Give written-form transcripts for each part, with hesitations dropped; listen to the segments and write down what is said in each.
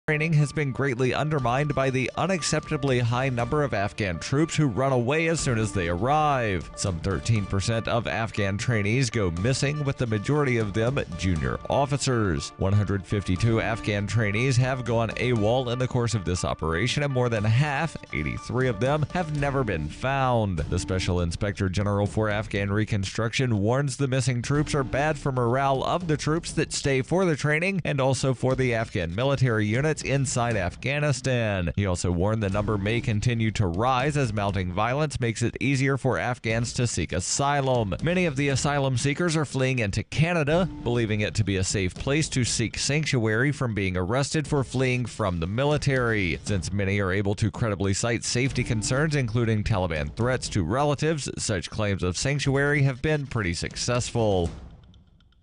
Training has been greatly undermined by the unacceptably high number of Afghan troops who run away as soon as they arrive. Some 13% of Afghan trainees go missing, with the majority of them junior officers. 152 Afghan trainees have gone AWOL in the course of this operation, and more than half, 83 of them, have never been found. The Special Inspector General for Afghan Reconstruction warns the missing troops are bad for morale of the troops that stay for the training and also for the Afghan military units inside Afghanistan. He also warned the number may continue to rise as mounting violence makes it easier for Afghans to seek asylum. Many of the asylum seekers are fleeing into Canada, believing it to be a safe place to seek sanctuary from being arrested for fleeing from the military. Since many are able to credibly cite safety concerns, including Taliban threats to relatives, such claims of sanctuary have been pretty successful.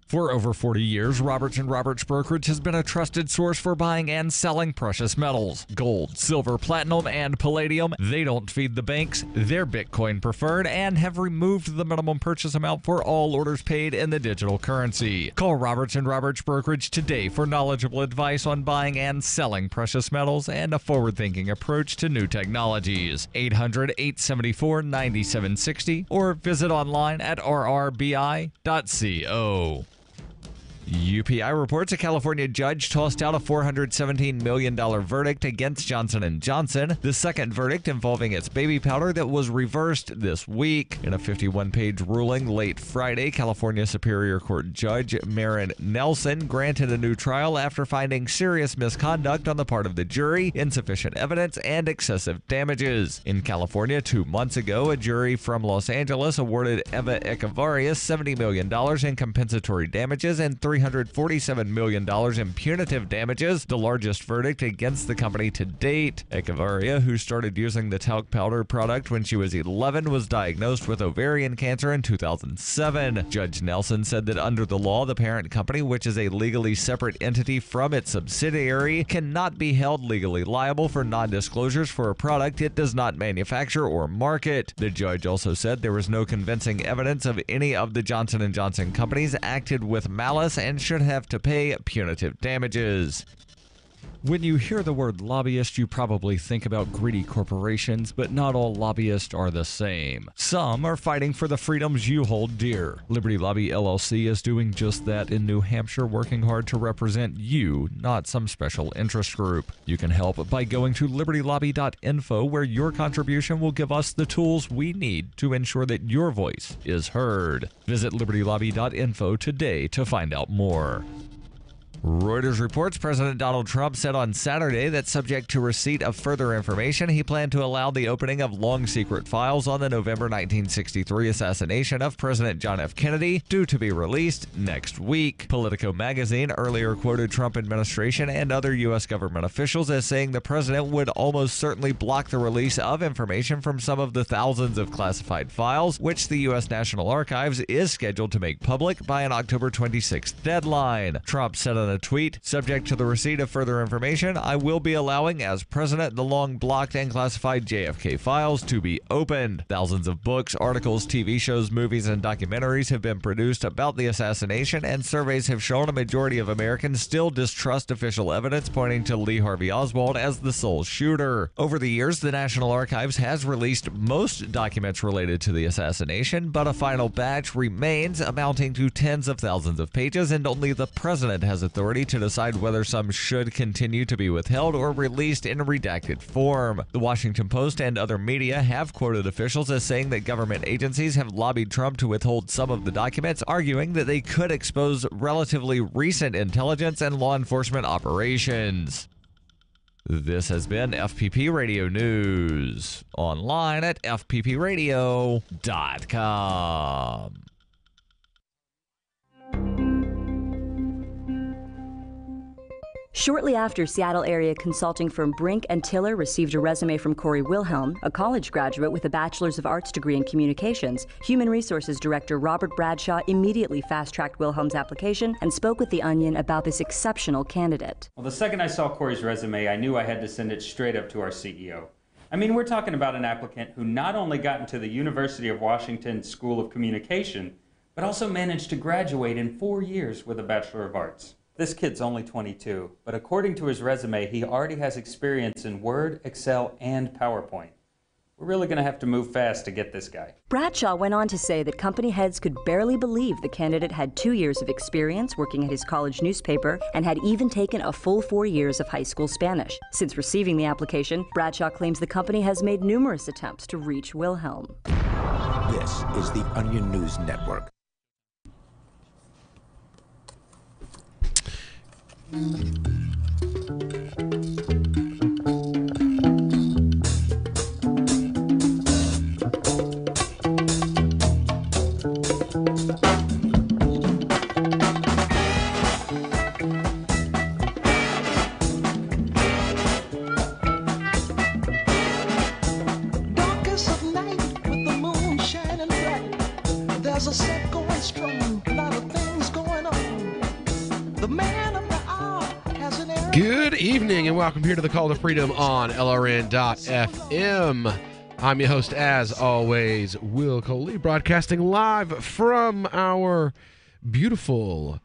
For over 40 years, Roberts & Roberts Brokerage has been a trusted source for buying and selling precious metals. Gold, silver, platinum, and palladium. They don't feed the banks. They're Bitcoin preferred and have removed the minimum purchase amount for all orders paid in the digital currency. Call Roberts & Roberts Brokerage today for knowledgeable advice on buying and selling precious metals and a forward-thinking approach to new technologies. 800-874-9760 or visit online at rrbi.co. UPI reports a California judge tossed out a $417 million verdict against Johnson & Johnson, the second verdict involving its baby powder that was reversed this week. In a 51-page ruling late Friday, California Superior Court Judge Marin Nelson granted a new trial after finding serious misconduct on the part of the jury, insufficient evidence, and excessive damages. In California, 2 months ago, a jury from Los Angeles awarded Eva Echevarria $70 million in compensatory damages and $347 million in punitive damages, the largest verdict against the company to date. Echevarria, who started using the talc powder product when she was 11, was diagnosed with ovarian cancer in 2007. Judge Nelson said that under the law, the parent company, which is a legally separate entity from its subsidiary, cannot be held legally liable for non-disclosures for a product it does not manufacture or market. The judge also said there was no convincing evidence of any of the Johnson & Johnson companies acted with malice and should have to pay punitive damages. When you hear the word lobbyist, you probably think about greedy corporations, but not all lobbyists are the same. Some are fighting for the freedoms you hold dear. Liberty Lobby LLC is doing just that in New Hampshire, working hard to represent you, not some special interest group. You can help by going to libertylobby.info, where your contribution will give us the tools we need to ensure that your voice is heard. Visit libertylobby.info today to find out more. Reuters reports President Donald Trump said on Saturday that subject to receipt of further information, he planned to allow the opening of long secret files on the November 1963 assassination of President John F. Kennedy, due to be released next week. Politico magazine earlier quoted Trump administration and other U.S. government officials as saying the president would almost certainly block the release of information from some of the thousands of classified files, which the U.S. National Archives is scheduled to make public by an October 26th deadline. Trump said in a tweet, "Subject to the receipt of further information, I will be allowing, as president, the long blocked and classified JFK files to be opened." Thousands of books, articles, TV shows, movies, and documentaries have been produced about the assassination, and surveys have shown a majority of Americans still distrust official evidence pointing to Lee Harvey Oswald as the sole shooter. Over the years, the National Archives has released most documents related to the assassination, but a final batch remains, amounting to tens of thousands of pages, and only the president has authority to decide whether some should continue to be withheld or released in a redacted form. The Washington Post and other media have quoted officials as saying that government agencies have lobbied Trump to withhold some of the documents, arguing that they could expose relatively recent intelligence and law enforcement operations. This has been FPP Radio News, online at fppradio.com. Shortly after Seattle area consulting firm Brink and Tiller received a resume from Corey Wilhelm, a college graduate with a Bachelor's of Arts degree in Communications, Human Resources Director Robert Bradshaw immediately fast-tracked Wilhelm's application and spoke with The Onion about this exceptional candidate. Well, the second I saw Corey's resume, I knew I had to send it straight up to our CEO. I mean, we're talking about an applicant who not only got into the University of Washington School of Communication, but also managed to graduate in 4 years with a Bachelor of Arts. This kid's only 22, but according to his resume, he already has experience in Word, Excel, and PowerPoint. We're really going to have to move fast to get this guy. Bradshaw went on to say that company heads could barely believe the candidate had 2 years of experience working at his college newspaper and had even taken a full 4 years of high school Spanish. Since receiving the application, Bradshaw claims the company has made numerous attempts to reach Wilhelm. This is the Onion News Network. Darkest of night with the moon shining bright. There's a set going strong, a lot of things going on. The man of the hour has an errand. Good evening and welcome here to the Call to Freedom on LRN.FM. I'm your host, as always, Will Coley, broadcasting live from our beautiful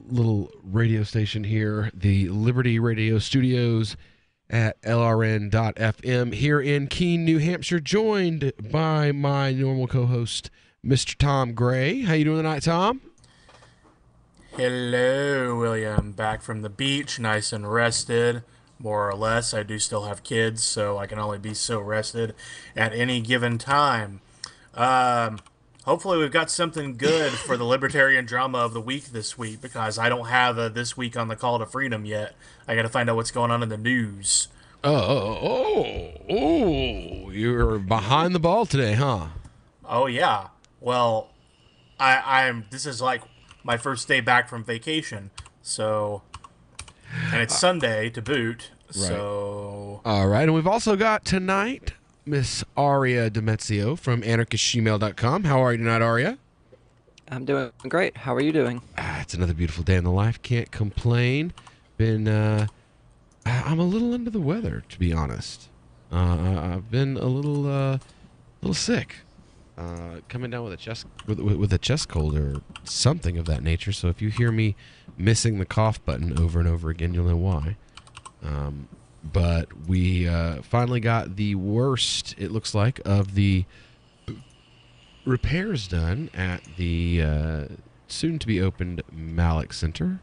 little radio station here, the Liberty Radio Studios at LRN.FM here in Keene, New Hampshire, joined by my normal co-host, Mr. Tom Gray. How you doing tonight, Tom? Hello, William. Back from the beach, nice and rested, more or less. I do still have kids, so I can only be so rested at any given time. Hopefully we've got something good for the libertarian drama of the week this week, because I don't have a This Week on the Call to Freedom yet. I got to find out what's going on in the news. You're behind the ball today, huh? Oh, yeah. Well, this is like my first day back from vacation, so, and it's Sunday to boot, so. All right, and we've also got tonight Miss Aria Demezio from anarchistgmail.com. How are you tonight, Aria? I'm doing great. How are you doing? It's another beautiful day in the life. Can't complain. I'm a little under the weather, to be honest. I've been a little sick. Coming down with a chest cold or something of that nature. So if you hear me missing the cough button over and over again, you'll know why. But we finally got the worst, it looks like, of the repairs done at the soon-to-be opened Malek Center.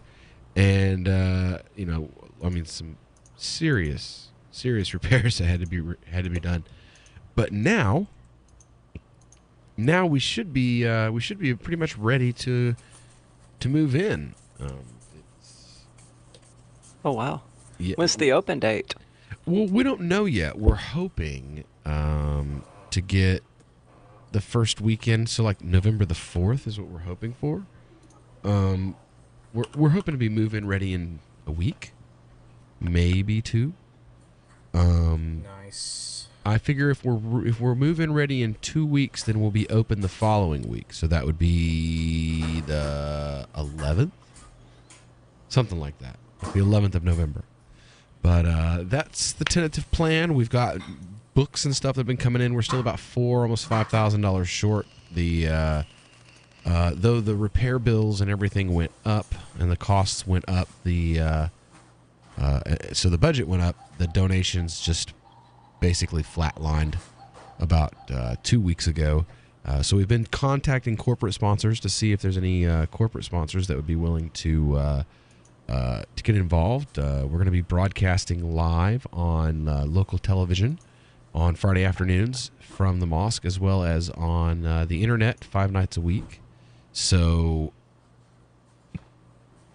And, some serious repairs that had to be done. But now we should be pretty much ready to move in. Oh, wow. Yeah. When's the open date? Well, we don't know yet. We're hoping to get the first weekend, so like November the 4th is what we're hoping for. We're hoping to be move-in ready in a week, maybe 2. Nice. I figure if we're move-in ready in 2 weeks, then we'll be open the following week. So that would be the 11th, something like that. The 11th of November. But that's the tentative plan. We've got books and stuff that have been coming in. We're still about almost $5,000 short. Though the repair bills and everything went up and the costs went up, so the budget went up. The donations just basically flatlined about 2 weeks ago. So we've been contacting corporate sponsors to see if there's any corporate sponsors that would be willing to get involved. We're going to be broadcasting live on local television on Friday afternoons from the mosque, as well as on the internet 5 nights a week. So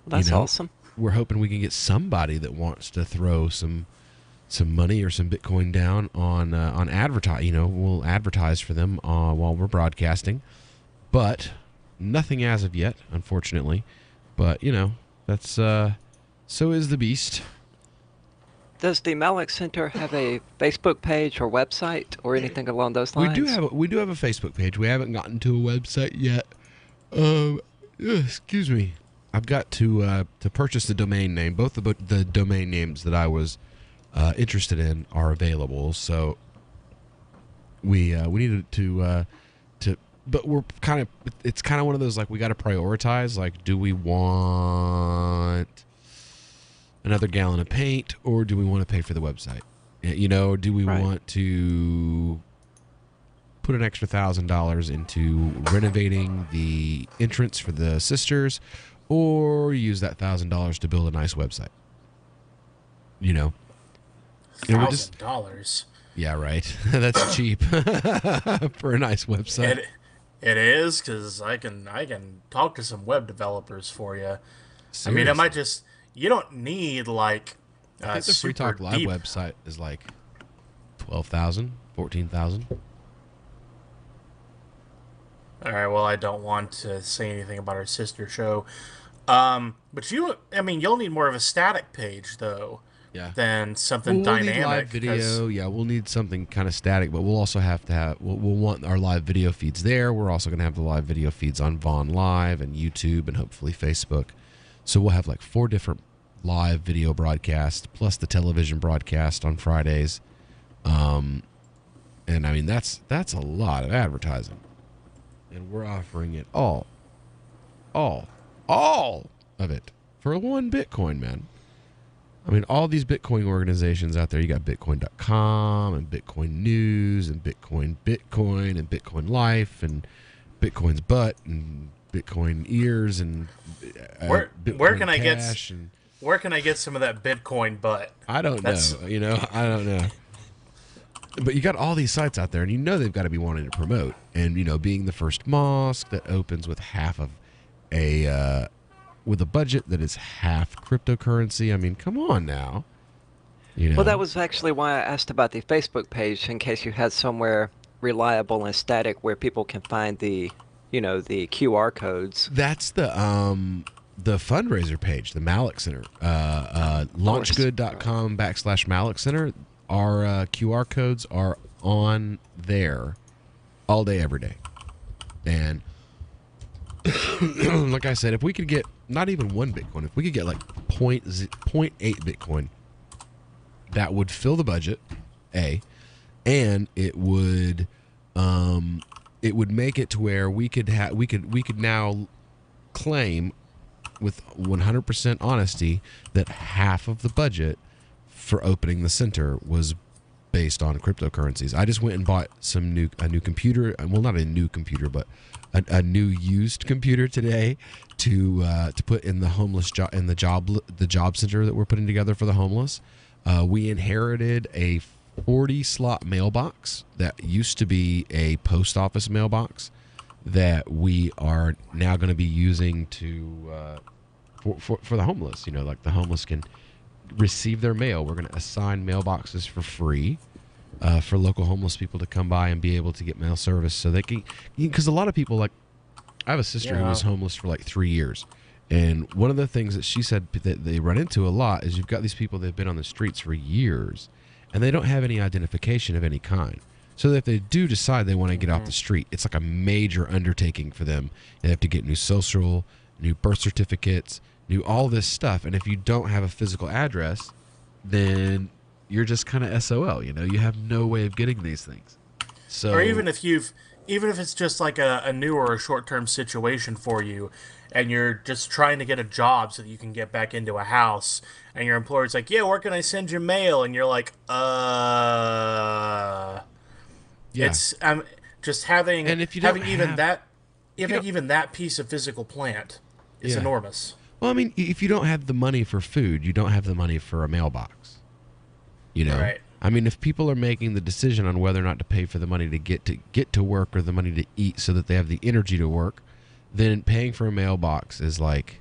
That's awesome. We're hoping we can get somebody that wants to throw some money or some Bitcoin down on advertise. We'll advertise for them while we're broadcasting, but nothing as of yet, unfortunately. But that's so is the beast. Does the Malek Center have a Facebook page or website or anything along those lines? We do have a Facebook page. We haven't gotten to a website yet. Excuse me. I've got to purchase the domain name. Both the domain names that I was interested in are available. So we needed to but it's kind of one of those, like, we got to prioritize. Like, do we want another gallon of paint, or do we want to pay for the website? You know, do we want to put an extra $1,000 into renovating the entrance for the sisters, or use that $1,000 to build a nice website? You know, $1,000. Yeah, right. That's cheap for a nice website. It is, because I can talk to some web developers for you. Seriously. I mean, it might just, you don't need like I think the Free Talk Live website is like $12,000, $14,000. All right. Well, I don't want to say anything about our sister show, but you'll need more of a static page though. Yeah. Than something we'll dynamic. Need live video. Yeah, we'll need something kind of static, but we'll also have to have. We'll want our live video feeds there. We're also going to have the live video feeds on Vaughn Live and YouTube and hopefully Facebook. So we'll have like 4 different live video broadcasts plus the television broadcast on Fridays. And I mean that's a lot of advertising, and we're offering it all of it for 1 Bitcoin, man. I mean, all these Bitcoin organizations out there, you got Bitcoin.com and Bitcoin News and Bitcoin and Bitcoin Life and Bitcoin's butt and Bitcoin ears and where can I get and, where can I get some of that Bitcoin butt? I don't know. You know, I don't know. But you got all these sites out there, and you know they've got to be wanting to promote. And, you know, being the first mosque that opens with half of with a budget that is half cryptocurrency. I mean, come on now. You know? Well, that was actually why I asked about the Facebook page, in case you had somewhere reliable and static where people can find the QR codes. That's the fundraiser page, the Malik Center. Launchgood.com/Malik Center. Our QR codes are on there all day, every day. And like I said, if we could get not even 1 Bitcoin, if we could get like 0.8 Bitcoin, that would fill the budget, and it would make it to where we could now claim with 100% honesty that half of the budget for opening the center was based on cryptocurrencies. I just went and bought a new computer. Well, not a new computer, but a new used computer today to put in the homeless the job center that we're putting together for the homeless. We inherited a 40-slot mailbox that used to be a post office mailbox that we are now going to be using to for the homeless. You know, like the homeless can receive their mail. We're going to assign mailboxes for free for local homeless people to come by and be able to get mail service, so they can, because a lot of people, like, I have a sister who was homeless for like 3 years, and one of the things that she said that they run into a lot is you've got these people that have been on the streets for years and they don't have any identification of any kind. So that if they do decide they want to get off the street, it's like a major undertaking for them. They have to get new social, new birth certificates, new all this stuff. And if you don't have a physical address, then you're just kind of SOL. You know, you have no way of getting these things. So, or even if it's just like a new or a short-term situation for you, and you're just trying to get a job so that you can get back into a house, and your employer's like, yeah, where can I send you mail? And you're like, yeah. It's just having, and if you having don't even have, that, even that piece of physical plant is enormous. Well, I mean, if you don't have the money for food, you don't have the money for a mailbox. You know, right. I mean, if people are making the decision on whether or not to pay for the money to get to work or the money to eat so that they have the energy to work, then paying for a mailbox is like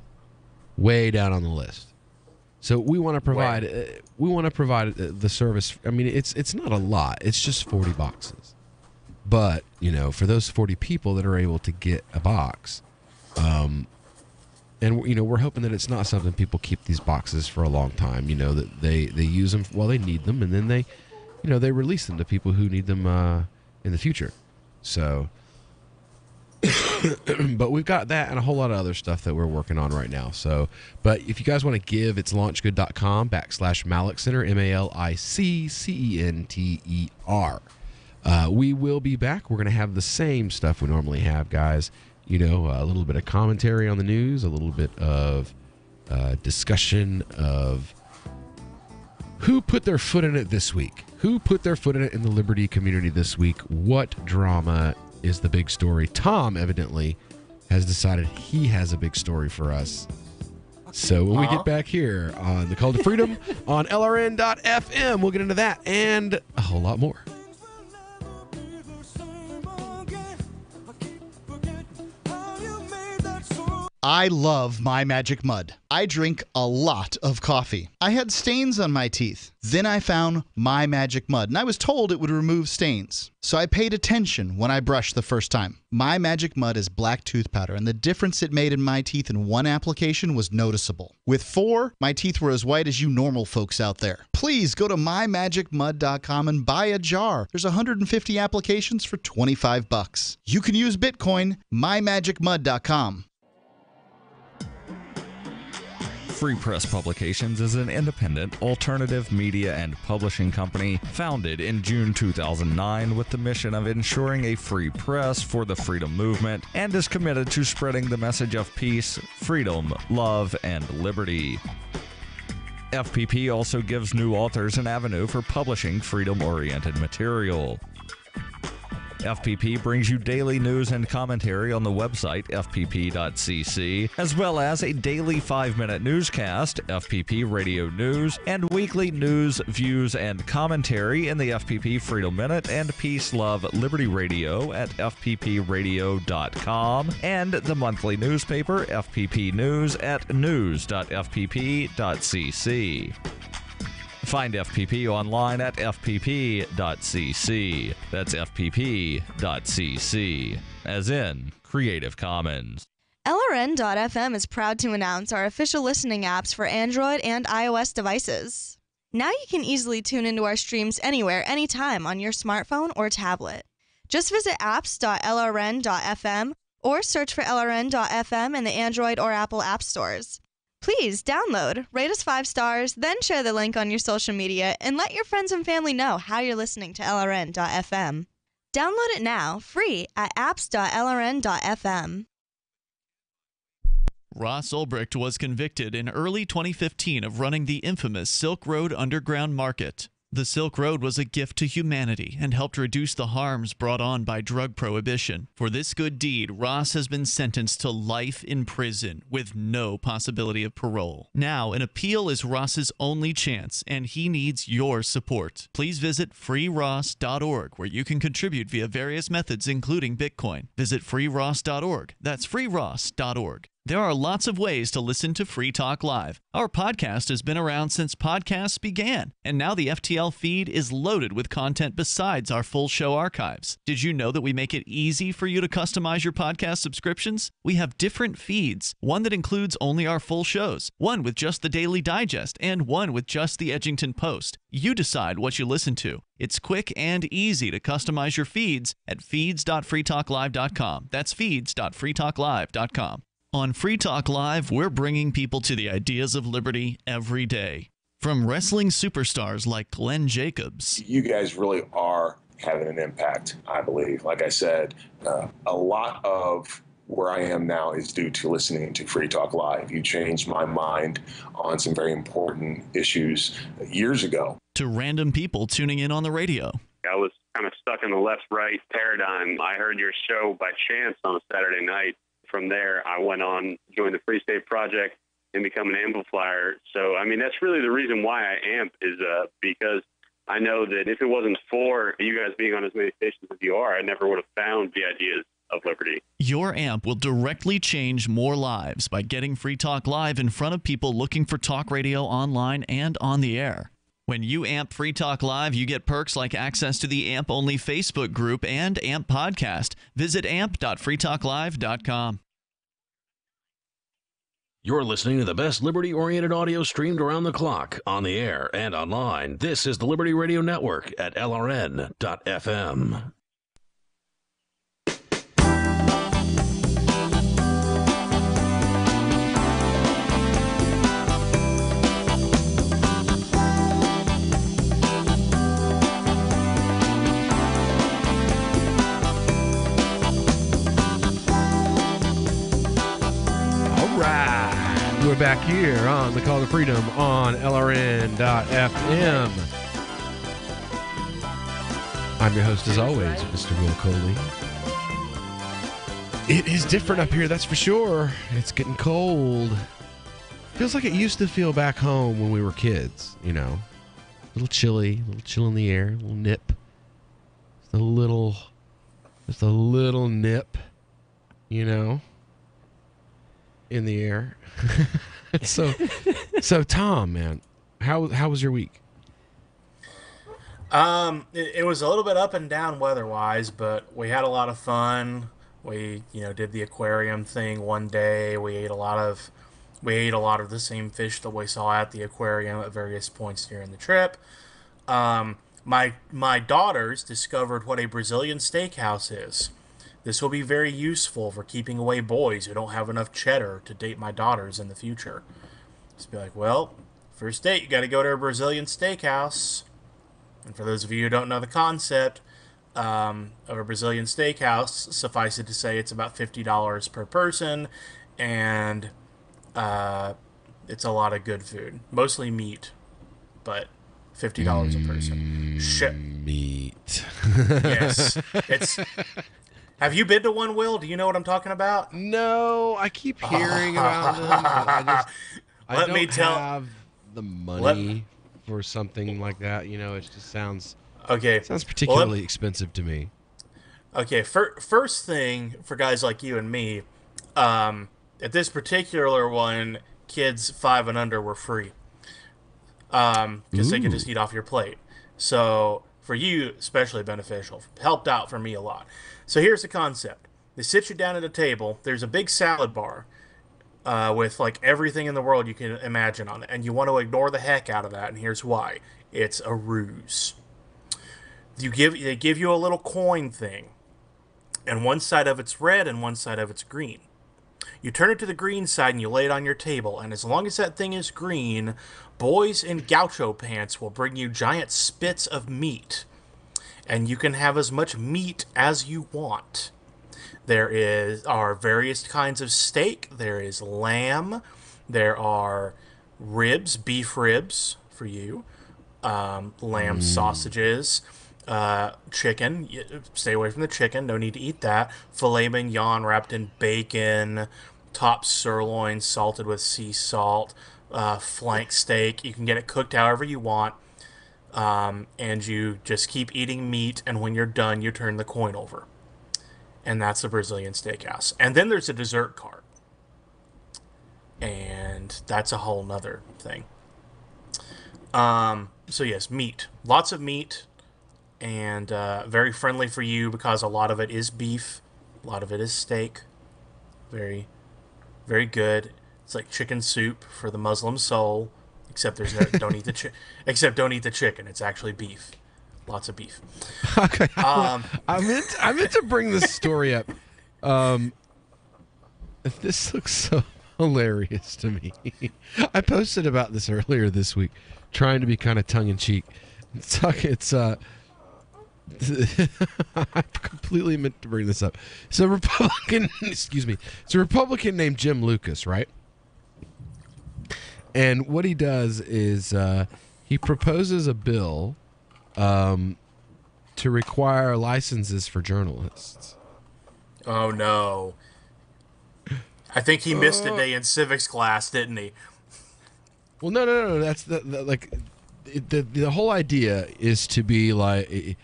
way down on the list. So we want to provide the service. I mean, it's not a lot. It's just 40 boxes. But, you know, for those 40 people that are able to get a box, and, you know, we're hoping that it's not something people keep these boxes for a long time, you know, that they use them while they need them, and then they, you know, they release them to people who need them in the future. So, but we've got that and a whole lot of other stuff that we're working on right now. So, but if you guys want to give, it's launchgood.com/Malik Center, MalicCenter. We will be back. We're going to have the same stuff we normally have, guys. You know, a little bit of commentary on the news, a little bit of discussion of who put their foot in it this week. Who put their foot in it in the Liberty community this week? What drama is the big story? Tom, evidently, has decided he has a big story for us. So when we get back here on the Call to Freedom on LRN.FM, we'll get into that and a whole lot more. I love My Magic Mud. I drink a lot of coffee. I had stains on my teeth. Then I found My Magic Mud, and I was told it would remove stains. So I paid attention when I brushed the first time. My Magic Mud is black tooth powder, and the difference it made in my teeth in one application was noticeable. With 4, my teeth were as white as you normal folks out there. Please go to mymagicmud.com and buy a jar. There's 150 applications for $25. You can use Bitcoin, mymagicmud.com. Free Press Publications is an independent, alternative media and publishing company founded in June 2009 with the mission of ensuring a free press for the freedom movement and is committed to spreading the message of peace, freedom, love, and liberty. FPP also gives new authors an avenue for publishing freedom-oriented material. FPP brings you daily news and commentary on the website fpp.cc, as well as a daily 5-minute newscast, FPP Radio News, and weekly news, views, and commentary in the FPP Freedom Minute and Peace, Love, Liberty Radio at fppradio.com, and the monthly newspaper FPP News at news.fpp.cc. Find FPP online at fpp.cc. That's fpp.cc, as in Creative Commons. LRN.FM is proud to announce our official listening apps for Android and iOS devices. Now you can easily tune into our streams anywhere, anytime on your smartphone or tablet. Just visit apps.lrn.fm or search for LRN.FM in the Android or Apple app stores. Please download, rate us 5 stars, then share the link on your social media, and let your friends and family know how you're listening to LRN.FM. Download it now, free, at apps.lrn.fm. Ross Ulbricht was convicted in early 2015 of running the infamous Silk Road Underground Market. The Silk Road was a gift to humanity and helped reduce the harms brought on by drug prohibition. For this good deed, Ross has been sentenced to life in prison with no possibility of parole. Now, an appeal is Ross's only chance, and he needs your support. Please visit freeross.org, where you can contribute via various methods, including Bitcoin. Visit freeross.org. That's freeross.org. There are lots of ways to listen to Free Talk Live. Our podcast has been around since podcasts began, and now the FTL feed is loaded with content besides our full show archives. Did you know that we make it easy for you to customize your podcast subscriptions? We have different feeds, one that includes only our full shows, one with just the Daily Digest, and one with just the Edgington Post. You decide what you listen to. It's quick and easy to customize your feeds at feeds.freetalklive.com. That's feeds.freetalklive.com. On Free Talk Live, we're bringing people to the ideas of liberty every day. From wrestling superstars like Glenn Jacobs. You guys really are having an impact, I believe. Like I said, a lot of where I am now is due to listening to Free Talk Live. You changed my mind on some very important issues years ago. To random people tuning in on the radio. I was kind of stuck in the left-right paradigm. I heard your show by chance on a Saturday night. From there, I went on, joined the Free State Project, and become an amplifier. So, I mean, that's really the reason why I amp is because I know that if it wasn't for you guys being on as many stations as you are, I never would have found the ideas of liberty. Your amp will directly change more lives by getting Free Talk Live in front of people looking for talk radio online and on the air. When you amp Free Talk Live, you get perks like access to the AMP-only Facebook group and AMP podcast. Visit amp.freetalklive.com. You're listening to the best liberty-oriented audio streamed around the clock, on the air and online. This is the Liberty Radio Network at LRN.FM. back here on the Call to Freedom on LRN.FM. I'm your host, as always, Mr. Will Coley. It is different up here, that's for sure. It's getting cold. Feels like it used to feel back home when we were kids, you know. A little chilly, a little chill in the air, a little nip. Just a little nip, you know, in the air. So Tom, man, how was your week? It was a little bit up and down weather-wise, but we had a lot of fun. We, did the aquarium thing one day. We ate a lot of the same fish that we saw at the aquarium at various points during the trip. My daughters discovered what a Brazilian steakhouse is. This will be very useful for keeping away boys who don't have enough cheddar to date my daughters in the future. Just be like, well, first date, you got to go to a Brazilian steakhouse. And for those of you who don't know the concept of a Brazilian steakhouse, suffice it to say it's about $50 per person, and it's a lot of good food. Mostly meat, but $50 a person. Meat. Yes. Have you been to one, Will? Do you know what I'm talking about? No, I keep hearing about them, but I don't have the money for something like that. It just sounds particularly expensive to me. Okay, first thing for guys like you and me, at this particular one, kids 5 and under were free. Because they could just eat off your plate. So for you, especially beneficial. Helped out for me a lot. So here's the concept. They sit you down at a table. There's a big salad bar with like everything in the world you can imagine on it. And you want to ignore the heck out of that. And here's why. It's a ruse. They give you a little coin thing. And one side of it's red and one side of it's green. You turn it to the green side and you lay it on your table. And as long as that thing is green, boys in gaucho pants will bring you giant spits of meat. And you can have as much meat as you want. There are various kinds of steak. There is lamb. There are ribs, beef ribs for you. Lamb sausages. Chicken. Stay away from the chicken. No need to eat that. Filet mignon wrapped in bacon. Top sirloin salted with sea salt. Flank steak. You can get it cooked however you want. And you just keep eating meat, and when you're done, you turn the coin over. And that's the Brazilian steakhouse. And then there's a dessert cart. And that's a whole nother thing. So yes, meat. Lots of meat. And very friendly for you because a lot of it is beef. A lot of it is steak. Very, very good. It's like chicken soup for the Muslim soul. Except don't eat the chicken. It's actually beef. Lots of beef. Okay. I meant to bring this story up. This looks so hilarious to me. I posted about this earlier this week, trying to be kind of tongue in cheek. I completely meant to bring this up. It's a Republican. Excuse me. It's a Republican named Jim Lucas, right? And what he does is he proposes a bill to require licenses for journalists. Oh, no. I think he missed a day in civics class, didn't he? Well, no. That's the whole idea is to be like,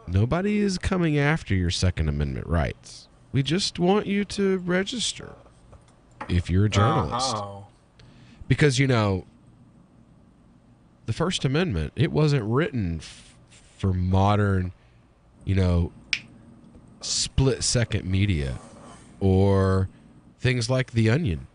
nobody is coming after your Second Amendment rights. We just want you to register. If you're a journalist. Because, the First Amendment, it wasn't written for modern, split-second media or things like The Onion.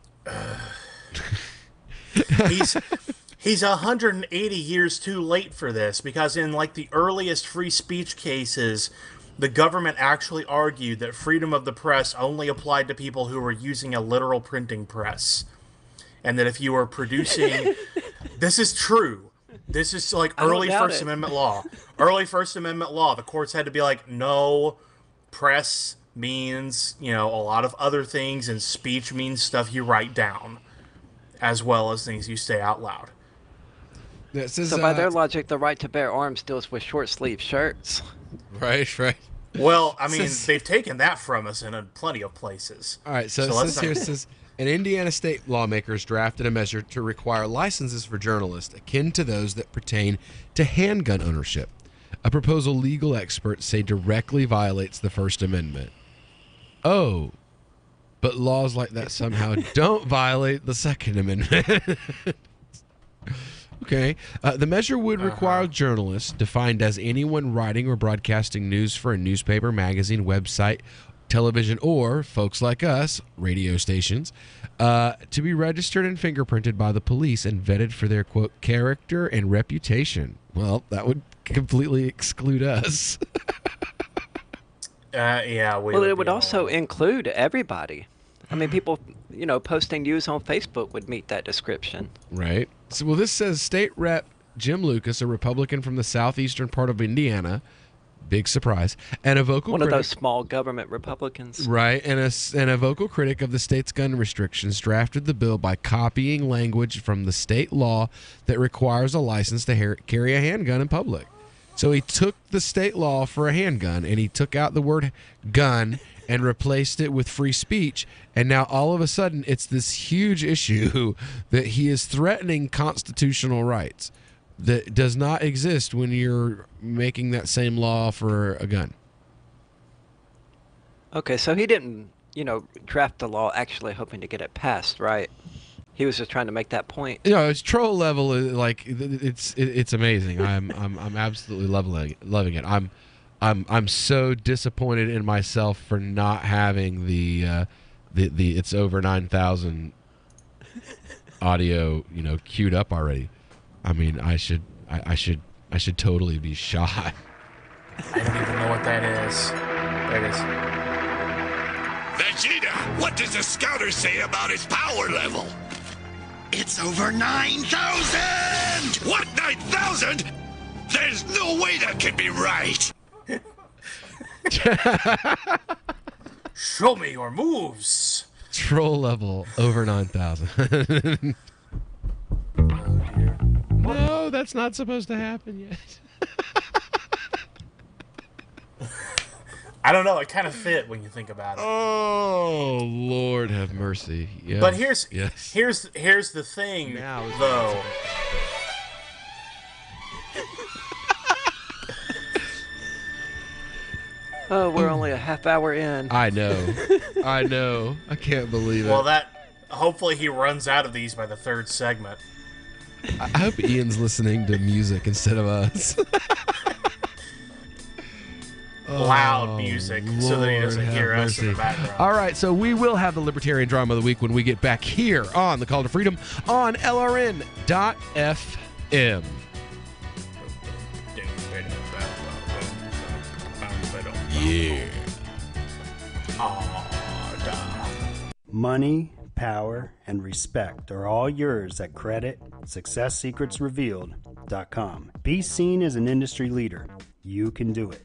He's 180 years too late for this because in like the earliest free speech cases, the government actually argued that freedom of the press only applied to people who were using a literal printing press. And that if you were producing... This is true. This is like early First Amendment law. Early First Amendment law. The courts had to be like, no press means, a lot of other things, and speech means stuff you write down, as well as things you say out loud. So by their logic, the right to bear arms deals with short sleeve shirts. Right. Well, I mean, they've taken that from us in plenty of places. All right, so it says, an Indiana state lawmakers drafted a measure to require licenses for journalists akin to those that pertain to handgun ownership. A proposal legal experts say directly violates the First Amendment. Oh, but laws like that somehow don't violate the Second Amendment. Okay. The measure would require journalists, defined as anyone writing or broadcasting news for a newspaper, magazine, website, television, or, folks like us, radio stations, to be registered and fingerprinted by the police and vetted for their, quote, character and reputation. Well, that would completely exclude us. Yeah. It would also include everybody. I mean, people, posting news on Facebook would meet that description. Right. So, well, this says State Rep Jim Lucas, a Republican from the southeastern part of Indiana, big surprise, and a vocal one critic, of those small government Republicans. right, and a vocal critic of the state's gun restrictions, drafted the bill by copying language from the state law that requires a license to carry a handgun in public. So he took the state law for a handgun and he took out the word gun and replaced it with free speech. And now all of a sudden it's this huge issue that he is threatening constitutional rights that does not exist when you're making that same law for a gun. Okay, so he didn't, draft the law actually hoping to get it passed, right? He was just trying to make that point. It's troll level. It's amazing. I'm absolutely loving it. I'm so disappointed in myself for not having the it's over 9,000 audio queued up already. I mean, I should totally be shot. I don't even know what that is. There it is. Vegeta, what does the scouter say about his power level? It's over 9,000! What, 9,000? There's no way that can be right! Show me your moves! Troll level over 9,000. No, that's not supposed to happen yet. I don't know. It kind of fit when you think about it. Oh, Lord have mercy. Yes. But here's the thing, now though. Oh, we're only a half hour in. I know. I can't believe it. Well, hopefully he runs out of these by the third segment. I hope Ian's listening to music instead of us. Loud music so that he doesn't hear us in the background. All right, so we will have the Libertarian Drama of the Week when we get back here on the Call to Freedom on LRN.FM. Yeah. Money, power, and respect are all yours at CreditSuccessSecretsRevealed.com. Be seen as an industry leader. You can do it.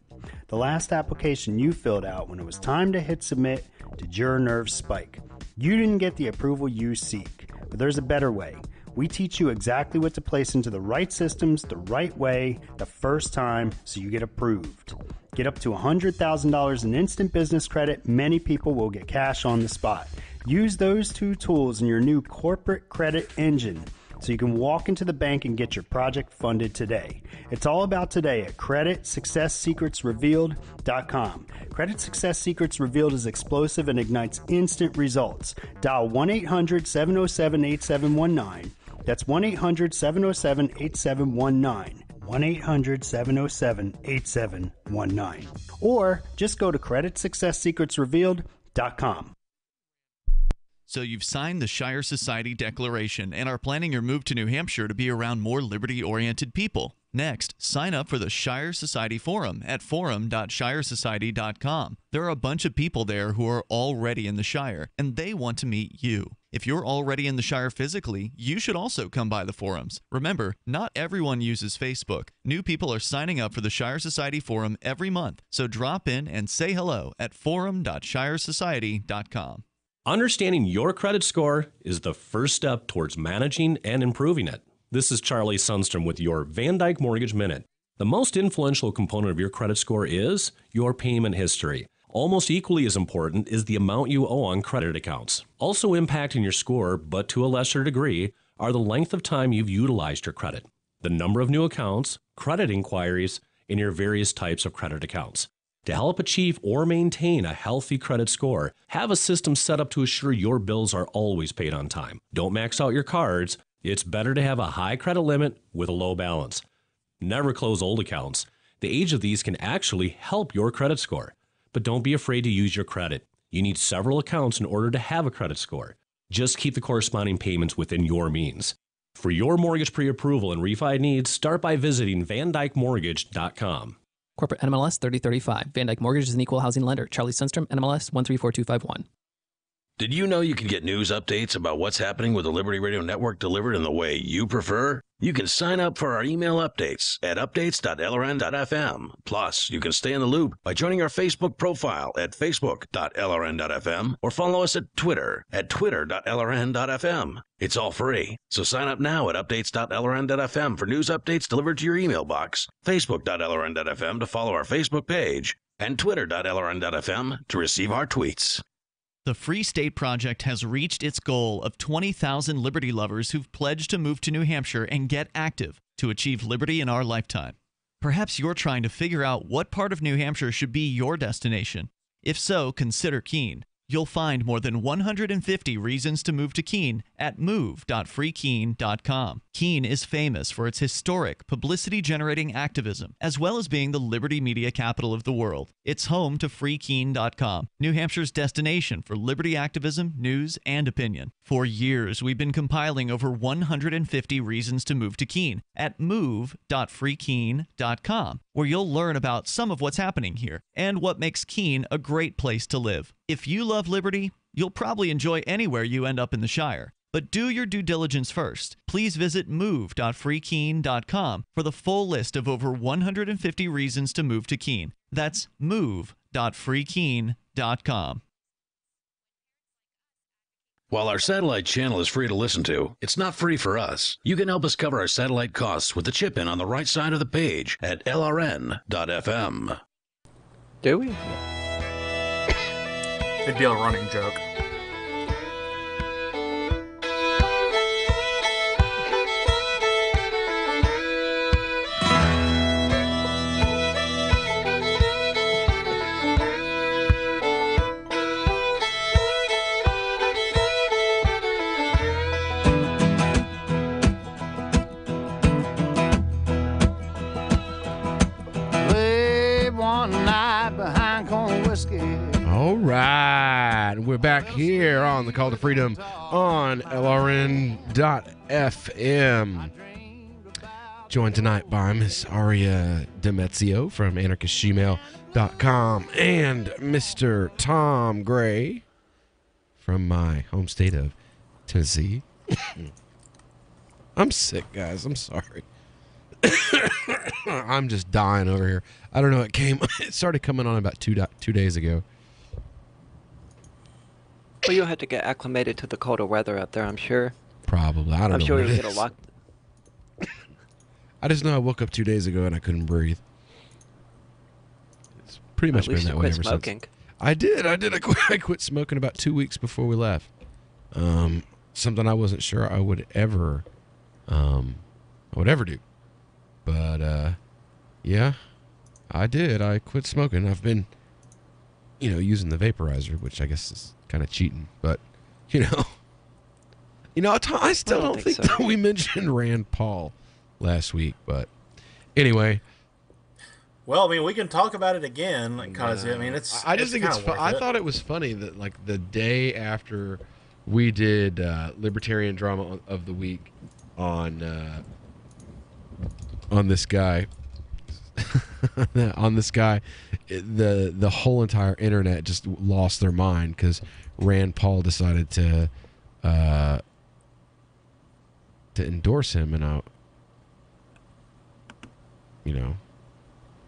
The last application you filled out when it was time to hit submit, did your nerves spike? You didn't get the approval you seek, but there's a better way. We teach you exactly what to place into the right systems the right way the first time so you get approved. Get up to $100,000 in instant business credit. Many people will get cash on the spot. Use those two tools in your new corporate credit engine so you can walk into the bank and get your project funded today. It's all about today at CreditSuccessSecretsRevealed.com. Credit Success Secrets Revealed is explosive and ignites instant results. Dial 1-800-707-8719. That's 1-800-707-8719. 1-800-707-8719. Or just go to CreditSuccessSecretsRevealed.com. So you've signed the Shire Society Declaration and are planning your move to New Hampshire to be around more liberty-oriented people. Next, sign up for the Shire Society Forum at forum.shiresociety.com. There are a bunch of people there who are already in the Shire, and they want to meet you. If you're already in the Shire physically, you should also come by the forums. Remember, not everyone uses Facebook. New people are signing up for the Shire Society Forum every month, so drop in and say hello at forum.shiresociety.com. Understanding your credit score is the first step towards managing and improving it. This is Charlie Sundstrom with your Van Dyke Mortgage Minute. The most influential component of your credit score is your payment history. Almost equally as important is the amount you owe on credit accounts. Also impacting your score, but to a lesser degree, are the length of time you've utilized your credit, the number of new accounts, credit inquiries, and your various types of credit accounts. To help achieve or maintain a healthy credit score, have a system set up to assure your bills are always paid on time. Don't max out your cards. It's better to have a high credit limit with a low balance. Never close old accounts. The age of these can actually help your credit score. But don't be afraid to use your credit. You need several accounts in order to have a credit score. Just keep the corresponding payments within your means. For your mortgage pre-approval and refi needs, start by visiting VanDykeMortgage.com. Corporate NMLS 3035. Van Dyke Mortgage is an equal housing lender. Charlie Sundstrom, NMLS 134251. Did you know you can get news updates about what's happening with the Liberty Radio Network delivered in the way you prefer? You can sign up for our email updates at updates.lrn.fm. Plus, you can stay in the loop by joining our Facebook profile at facebook.lrn.fm or follow us at Twitter at twitter.lrn.fm. It's all free, so sign up now at updates.lrn.fm for news updates delivered to your email box, facebook.lrn.fm to follow our Facebook page, and twitter.lrn.fm to receive our tweets. The Free State Project has reached its goal of 20,000 liberty lovers who've pledged to move to New Hampshire and get active to achieve liberty in our lifetime. Perhaps you're trying to figure out what part of New Hampshire should be your destination. If so, consider Keene. You'll find more than 150 reasons to move to Keene at move.freekeene.com. Keene is famous for its historic, publicity-generating activism, as well as being the liberty media capital of the world. It's home to freekeene.com, New Hampshire's destination for liberty activism, news, and opinion. For years, we've been compiling over 150 reasons to move to Keene at move.freekeene.com, where you'll learn about some of what's happening here and what makes Keene a great place to live. If you love liberty, you'll probably enjoy anywhere you end up in the Shire. But do your due diligence first. Please visit move.freekeene.com for the full list of over 150 reasons to move to Keene. That's move.freekeene.com. While our satellite channel is free to listen to, it's not free for us. You can help us cover our satellite costs with the chip-in on the right side of the page at lrn.fm. Do we? It'd be a running joke. All right, we're back here on the Call to Freedom on LRN.FM. Joined tonight by Miss Aria Demezio from anarchistgmail.com and Mr. Tom Gray from my home state of Tennessee. I'm sick, guys. I'm sorry. I'm just dying over here. I don't know. It started coming on about 2 days ago. Well, you'll have to get acclimated to the colder weather up there, I'm sure. Probably. I don't know. I'm sure what you'll it get a is. lot. I just know I woke up 2 days ago and I couldn't breathe. It's pretty much been that way ever since. I did. I quit smoking about 2 weeks before we left. Something I wasn't sure I would ever do. But yeah, I did. I quit smoking. I've been, using the vaporizer, which I guess is kind of cheating. But I still don't think that we mentioned Rand Paul last week. But anyway. Well, we can talk about it again because it's. I just think it's. I thought it was funny that the day after we did Libertarian Drama of the Week on this guy, the whole entire internet just lost their mind because Rand Paul decided to to endorse him, and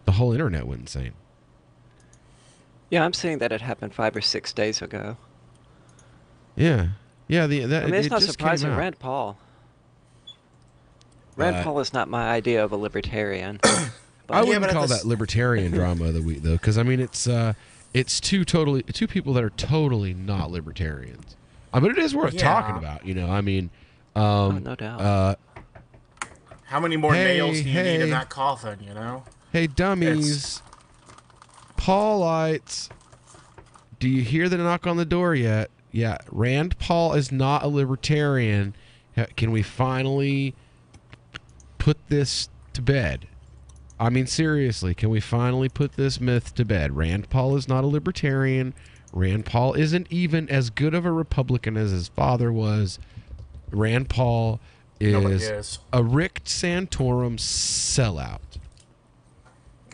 the whole internet went insane. Yeah, I'm seeing that it happened 5 or 6 days ago. Yeah. I mean, it's not surprising. Rand Paul is not my idea of a libertarian. I wouldn't call that libertarian drama of the week, though, because I mean it's two people that are totally not libertarians. I mean, it is worth talking about. I mean, no doubt. How many more nails do you need in that coffin? Hey, dummies, Paulites, do you hear the knock on the door yet? Yeah, Rand Paul is not a libertarian. Can we finally put this to bed? I mean, seriously, can we finally put this myth to bed? Rand Paul is not a libertarian. Rand Paul isn't even as good of a Republican as his father was. Rand Paul is a Rick Santorum sellout.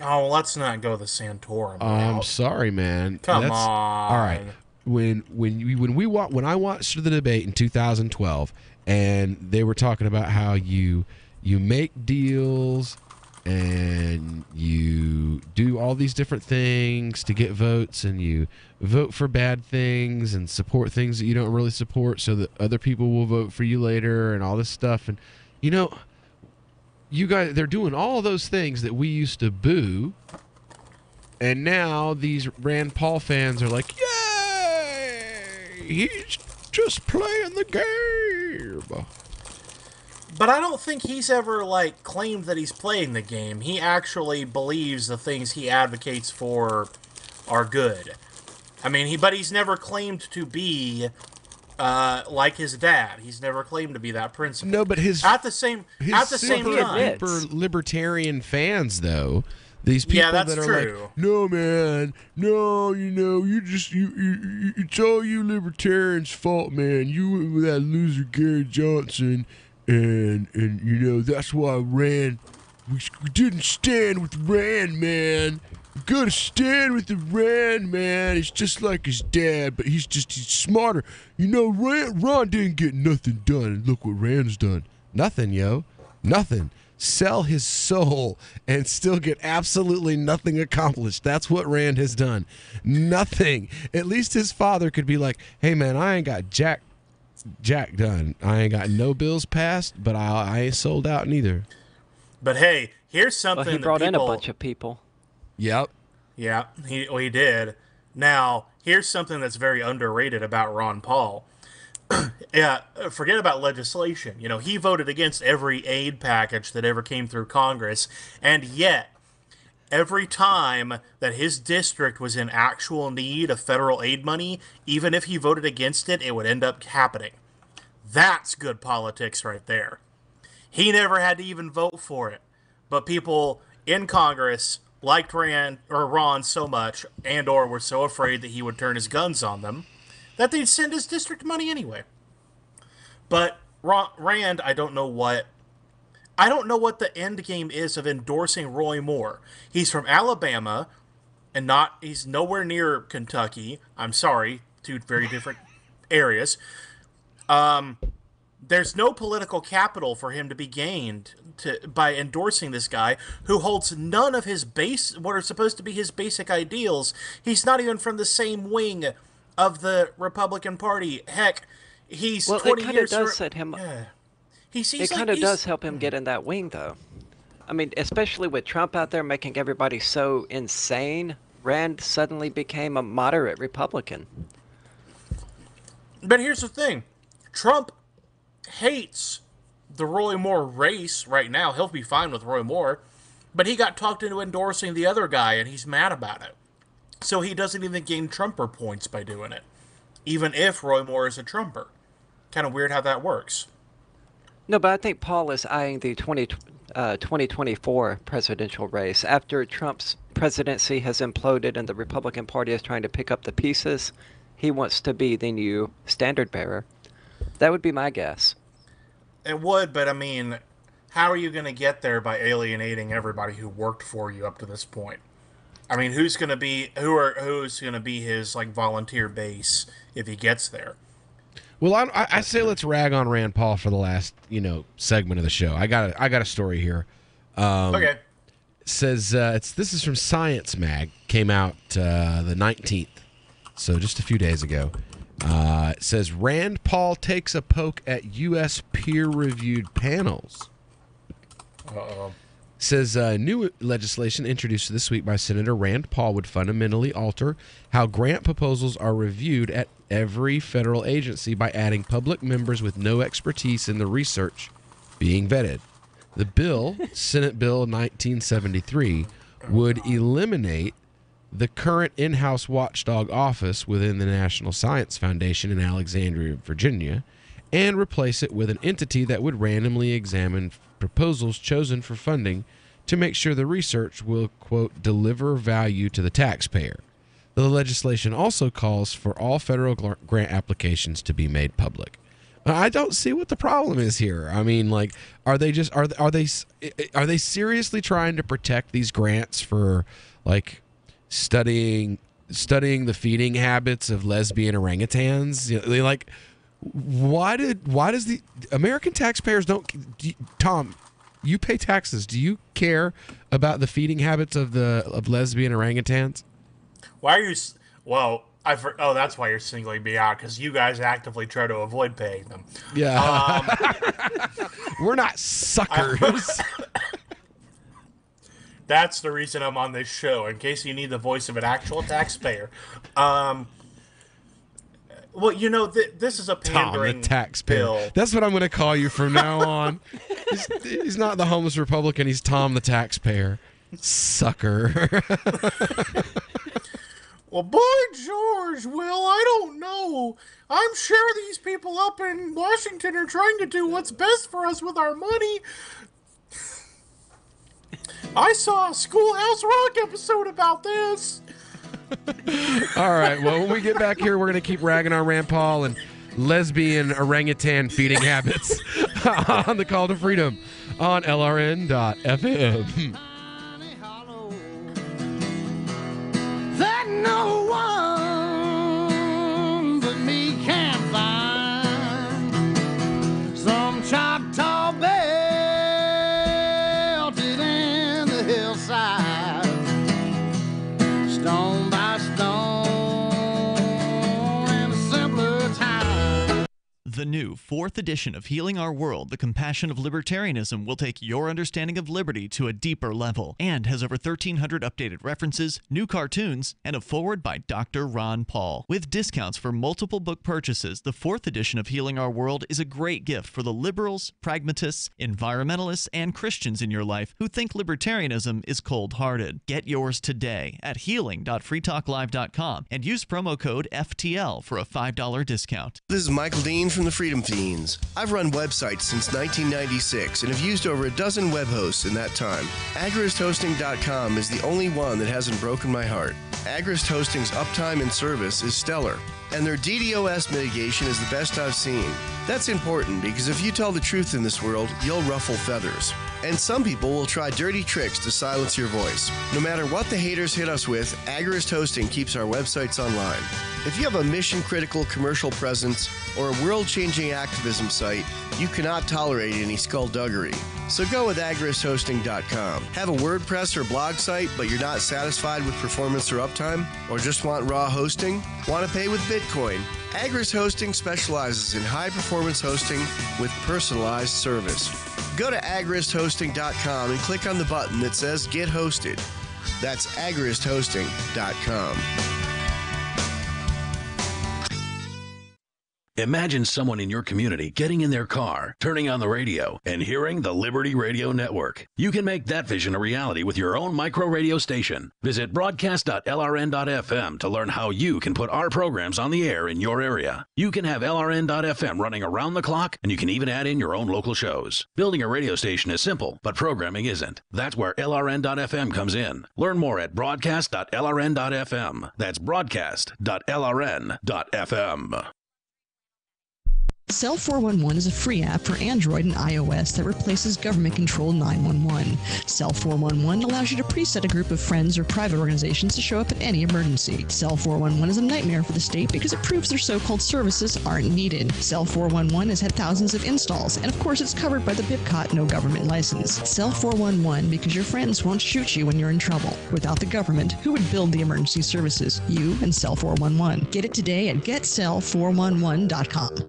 Oh, let's not go the Santorum route. I'm sorry, man. Come on. All right. When I watched the debate in 2012, and they were talking about how you make deals and you do all these different things to get votes, and you vote for bad things and support things that you don't really support so that other people will vote for you later and all this stuff. And you guys, they're doing all those things that we used to boo, and now these Rand Paul fans are like, yay, he's just playing the game. But I don't think he's ever, claimed that he's playing the game. He actually believes the things he advocates for are good. I mean, he's never claimed to be like his dad. He's never claimed to be that principled. No, but his same time, libertarian fans, though, these people that are true. Like, no, man, no, it's all you libertarians' fault, man. You went with that loser Gary Johnson, and that's why Rand. We didn't stand with Rand, man. We gotta stand with the Rand, man. He's just like his dad, but he's smarter. Ron didn't get nothing done, and look what Rand's done. Nothing, yo. Nothing. Sell his soul and still get absolutely nothing accomplished. That's what Rand has done. Nothing. At least his father could be like, hey, man, I ain't got jack done. I ain't got no bills passed, but I ain't sold out neither. But hey, here's something he brought in a bunch of people. Yep. Yeah, he did. Now, here's something that's very underrated about Ron Paul. Yeah, forget about legislation. He voted against every aid package that ever came through Congress, and yet, every time that his district was in actual need of federal aid money, even if he voted against it, it would end up happening. That's good politics right there. He never had to even vote for it, but people in Congress liked Ron so much, or were so afraid that he would turn his guns on them, that they'd send his district money anyway. But Rand, I don't know what the end game is of endorsing Roy Moore. He's from Alabama, and he's nowhere near Kentucky. I'm sorry, two very different areas. There's no political capital for him to be gained by endorsing this guy who holds none of what are supposed to be his basic ideals. He's not even from the same wing of the Republican Party. Heck, he's 20 years... Well, it kind of does set him up. Yeah. It kind of does help him get in that wing, though. I mean, especially with Trump out there making everybody so insane, Rand suddenly became a moderate Republican. But here's the thing. Trump hates the Roy Moore race right now. He'll be fine with Roy Moore, but he got talked into endorsing the other guy, and he's mad about it. So he doesn't even gain Trumper points by doing it, even if Roy Moore is a Trumper. Kind of weird how that works. No, but I think Paul is eyeing the 2024 presidential race. After Trump's presidency has imploded and the Republican Party is trying to pick up the pieces, he wants to be the new standard bearer. That would be my guess. It would, but I mean, how are you going to get there by alienating everybody who worked for you up to this point? I mean, who's going to be his volunteer base if he gets there? Well, I say let's rag on Rand Paul for the last segment of the show. I got a story here. Okay. Says this is from Science Mag. Came out the 19th, so just a few days ago. It says Rand Paul takes a poke at U.S. peer-reviewed panels. Uh-oh. Says new legislation introduced this week by Senator Rand Paul would fundamentally alter how grant proposals are reviewed at every federal agency by adding public members with no expertise in the research being vetted. The bill, Senate Bill 1973, would eliminate the current in-house watchdog office within the National Science Foundation in Alexandria, Virginia, and replace it with an entity that would randomly examine proposals chosen for funding to make sure the research will, quote, deliver value to the taxpayer. The legislation also calls for all federal grant applications to be made public. I don't see what the problem is here. I mean, like, are they seriously trying to protect these grants for, like, studying the feeding habits of lesbian orangutans? Like, why does the American taxpayers Tom, you pay taxes. Do you care about the feeding habits of lesbian orangutans? Why are you? Well, that's why you're singling me out, because you guys actively try to avoid paying them. Yeah, we're not suckers. That's the reason I'm on this show, in case you need the voice of an actual taxpayer. Well, this is a pandering Tom, the taxpayer. bill. That's what I'm going to call you from now on. He's not the homeless Republican. He's Tom, the taxpayer. Sucker. Well, boy, George, I don't know. I'm sure these people up in Washington are trying to do what's best for us with our money. I saw a Schoolhouse Rock episode about this. All right, well, when we get back here, we're going to keep ragging on Rand Paul and lesbian orangutan feeding habits on the Call to Freedom on LRN.FM. That no one but me can find some Choctaw belted in the hillside, stone by stone in a simpler time. The new 4th edition of Healing Our World, The Compassion of Libertarianism, will take your understanding of liberty to a deeper level and has over 1,300 updated references, new cartoons, and a foreword by Dr. Ron Paul. With discounts for multiple book purchases, the 4th edition of Healing Our World is a great gift for the liberals, pragmatists, environmentalists, and Christians in your life who think libertarianism is cold-hearted. Get yours today at healing.freetalklive.com and use promo code FTL for a $5 discount. This is Michael Dean from the Freedom Fiends. I've run websites since 1996 and have used over a dozen web hosts in that time. AgristHosting.com is the only one that hasn't broken my heart. Agrist Hosting's uptime and service is stellar, and their DDoS mitigation is the best I've seen. That's important because if you tell the truth in this world, you'll ruffle feathers. And some people will try dirty tricks to silence your voice. No matter what the haters hit us with, Agrist Hosting keeps our websites online. If you have a mission-critical commercial presence or a world-changing activism site, you cannot tolerate any skullduggery. So go with AgristHosting.com. Have a WordPress or blog site, but you're not satisfied with performance or uptime? Or just want raw hosting? Want to pay with Bitcoin? Agrist Hosting specializes in high-performance hosting with personalized service. Go to AgristHosting.com and click on the button that says Get Hosted. That's AgristHosting.com. Imagine someone in your community getting in their car, turning on the radio, and hearing the Liberty Radio Network. You can make that vision a reality with your own micro radio station. Visit broadcast.lrn.fm to learn how you can put our programs on the air in your area. You can have LRN.FM running around the clock, and you can even add in your own local shows. Building a radio station is simple, but programming isn't. That's where LRN.FM comes in. Learn more at broadcast.lrn.fm. That's broadcast.lrn.fm. Cell 411 is a free app for Android and iOS that replaces government-controlled 911. Cell 411 allows you to preset a group of friends or private organizations to show up at any emergency. Cell 411 is a nightmare for the state because it proves their so-called services aren't needed. Cell 411 has had thousands of installs, and of course it's covered by the BIPCOT no government license. Cell 411 because your friends won't shoot you when you're in trouble. Without the government, who would build the emergency services? You and Cell 411. Get it today at getcell411.com.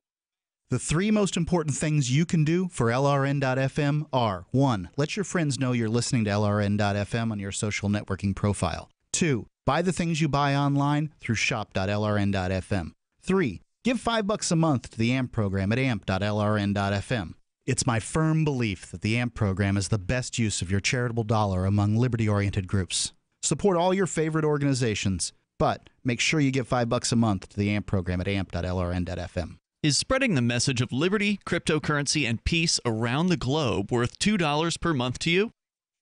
The 3 most important things you can do for LRN.FM are: 1. Let your friends know you're listening to LRN.FM on your social networking profile. 2. Buy the things you buy online through shop.lrn.fm. 3. Give $5 a month to the AMP program at amp.lrn.fm. It's my firm belief that the AMP program is the best use of your charitable dollar among liberty-oriented groups. Support all your favorite organizations, but make sure you give $5 a month to the AMP program at amp.lrn.fm. Is spreading the message of liberty, cryptocurrency, and peace around the globe worth $2 per month to you?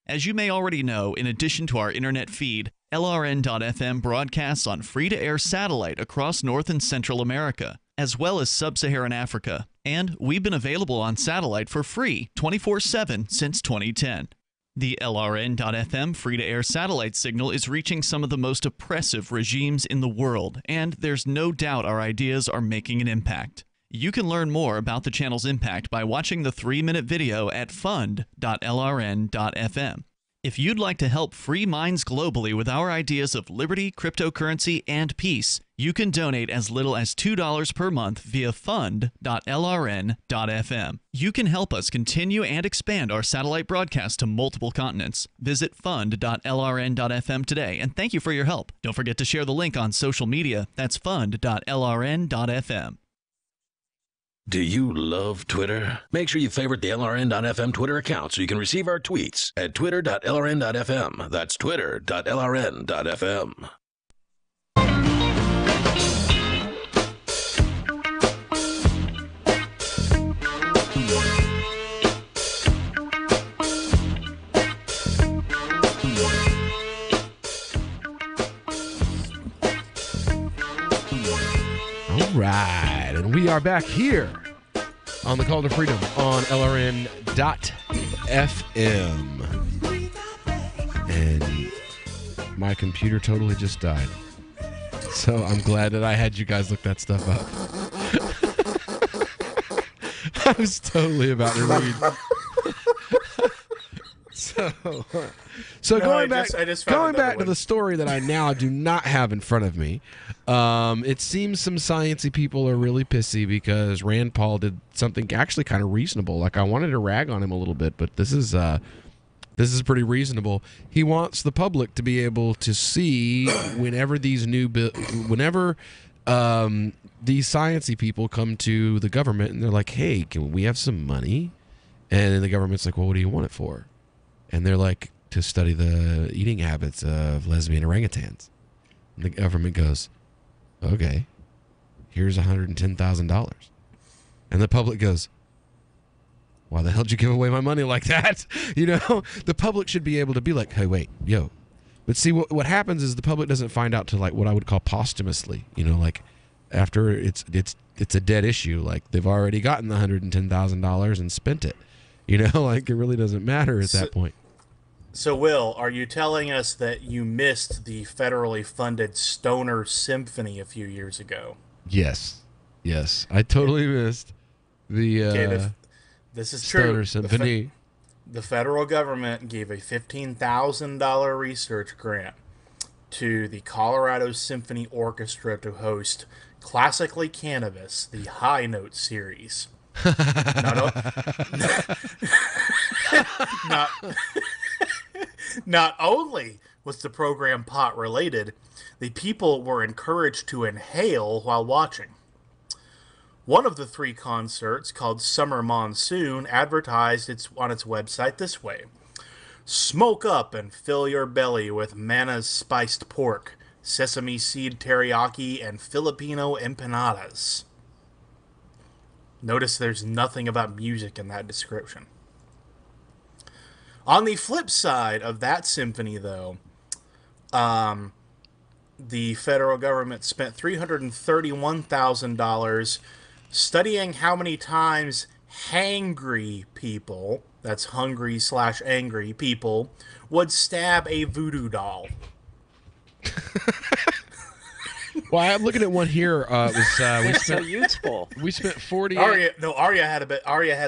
As you may already know, in addition to our internet feed, LRN.FM broadcasts on free-to-air satellite across North and Central America, as well as Sub-Saharan Africa. And we've been available on satellite for free 24/7 since 2010. The LRN.FM free-to-air satellite signal is reaching some of the most oppressive regimes in the world, and there's no doubt our ideas are making an impact. You can learn more about the channel's impact by watching the 3-minute video at fund.lrn.fm. If you'd like to help free minds globally with our ideas of liberty, cryptocurrency, and peace, you can donate as little as $2 per month via fund.lrn.fm. You can help us continue and expand our satellite broadcast to multiple continents. Visit fund.lrn.fm today, and thank you for your help. Don't forget to share the link on social media. That's fund.lrn.fm. Do you love Twitter? Make sure you favorite the LRN.FM Twitter account so you can receive our tweets at twitter.lrn.fm. That's twitter.lrn.fm. All right, and we are back here on the Call to Freedom on LRN.FM. And my computer totally just died. So I'm glad that I had you guys look that stuff up. I was totally about to read. So going back to the story that I now do not have in front of me, it seems some sciencey people are really pissy because Rand Paul did something actually kind of reasonable. Like, I wanted to rag on him a little bit, but this is pretty reasonable. He wants the public to be able to see whenever these sciencey people come to the government and they're like, "Hey, can we have some money?" And then the government's like, "Well, what do you want it for?" And they're like, "To study the eating habits of lesbian orangutans." And the government goes, "Okay, here's $110,000. And the public goes, "Why the hell did you give away my money like that?" You know, the public should be able to be like, "Hey, wait, yo." But see, what happens is the public doesn't find out till like what I would call posthumously. You know, like after it's a dead issue. Like they've already gotten the $110,000 and spent it. You know, like it really doesn't matter at that point. So, Will, are you telling us that you missed the federally funded Stoner Symphony a few years ago? Yes. I totally missed the this is Stoner true. Symphony. The federal government gave a $15,000 research grant to the Colorado Symphony Orchestra to host Classically Cannabis, the High Note series. Not only was the program pot related, the people were encouraged to inhale while watching. One of the 3 concerts, called Summer Monsoon, advertised on its website this way: "Smoke up and fill your belly with Mana's spiced pork, sesame seed teriyaki, and Filipino empanadas." Notice there's nothing about music in that description. On the flip side of that symphony, though, the federal government spent $331,000 studying how many times hangry people, that's hungry/angry people, would stab a voodoo doll. Well, I'm looking at one here. It's so useful. We spent 48. Arya had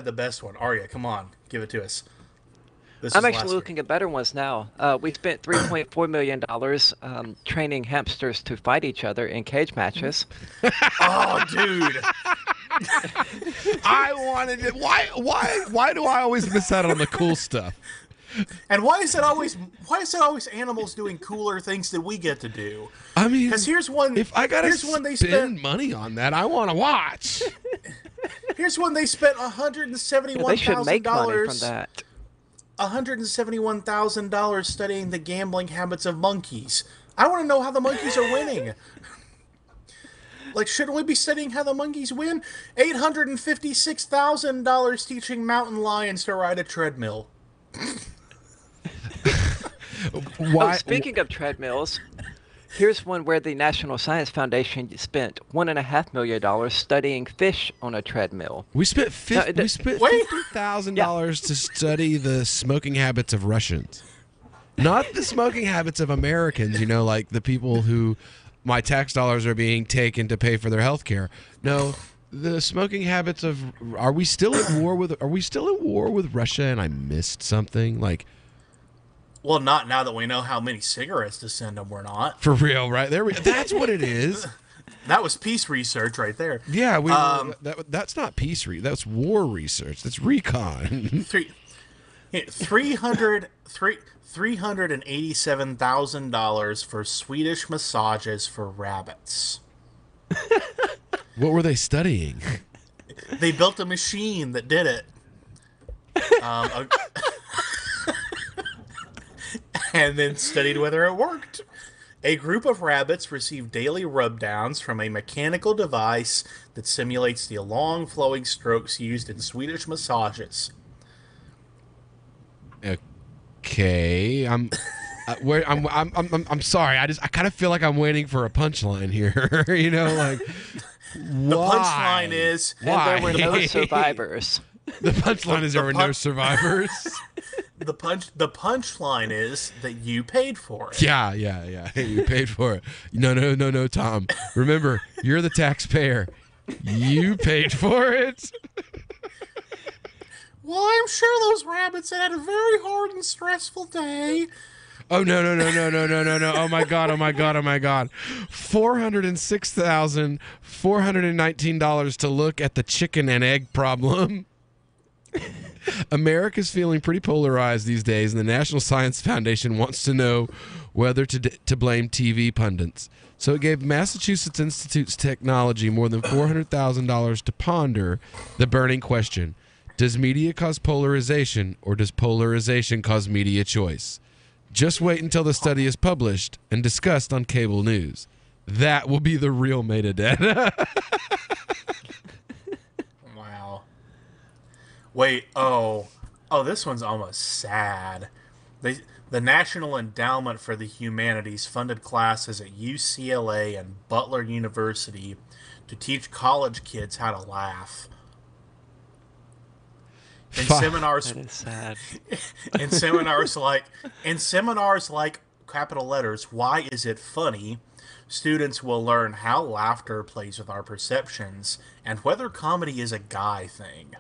the best one. Arya, come on, give it to us. I'm actually looking at better ones now. We spent $3.4 million training hamsters to fight each other in cage matches. Oh, dude. I wanted it. Why do I always miss out on the cool stuff? And why is it always animals doing cooler things than we get to do? I mean, because here's one. If I gotta spend money on that, I want to watch. Here's one they spent $171,000. They should make money from that. $171,000 studying the gambling habits of monkeys. I want to know how the monkeys are winning. Like, shouldn't we be studying how the monkeys win? $856,000 teaching mountain lions to ride a treadmill. Why? Oh, speaking of treadmills, here's one where the National Science Foundation spent $1.5 million studying fish on a treadmill. We spent $50,000 to study the smoking habits of Russians, not the smoking habits of Americans. You know, like the people who my tax dollars are being taken to pay for their health care. No, the smoking habits of. Are we still at war with Russia? And I missed something like. Well, not now that we know how many cigarettes to send them. We're not for real, right? That's what it is. That was peace research right there. Yeah, that's not peace research. That's war research. That's recon. $387,000 for Swedish massages for rabbits. What were they studying? They built a machine that did it. And then studied whether it worked. A group of rabbits received daily rub-downs from a mechanical device that simulates the long flowing strokes used in Swedish massages. Okay, I'm sorry. I kind of feel like I'm waiting for a punchline here. You know, like the punchline is there were no survivors. The punchline is there were no survivors. The punchline is that you paid for it. Yeah. You paid for it. No, Tom. Remember, you're the taxpayer. You paid for it. Well, I'm sure those rabbits had a very hard and stressful day. Oh, no. Oh, my God. $406,419 to look at the chicken and egg problem. America's feeling pretty polarized these days, and the National Science Foundation wants to know whether to blame TV pundits. So it gave Massachusetts Institute's technology more than $400,000 to ponder the burning question. Does media cause polarization, or does polarization cause media choice? Just wait until the study is published and discussed on cable news. That will be the real metadata. Wow. Wait, this one's almost sad. The National Endowment for the Humanities funded classes at UCLA and Butler University to teach college kids how to laugh. In seminars, that is sad. in seminars like capital letters, Why Is It Funny? Students will learn how laughter plays with our perceptions and whether comedy is a guy thing.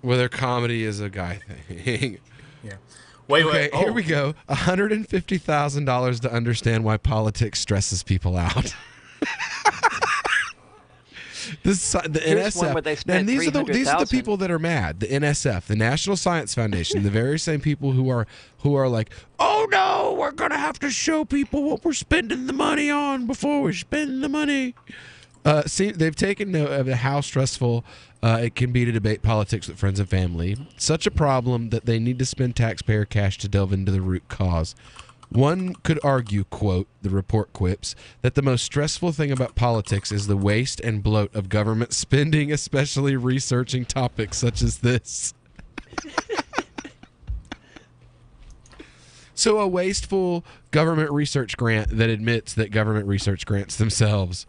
Whether comedy is a guy thing. Yeah. Wait. Here we go. $150,000 to understand why politics stresses people out. The NSF, and these are the people that are mad. The NSF, the National Science Foundation, the very same people who are like, oh no, we're gonna have to show people what we're spending the money on before we spend the money. They've taken note of how stressful it can be to debate politics with friends and family. Such a problem that they need to spend taxpayer cash to delve into the root cause. One could argue, quote, the report quips, that the most stressful thing about politics is the waste and bloat of government spending, especially researching topics such as this. So a wasteful government research grant that admits that government research grants themselves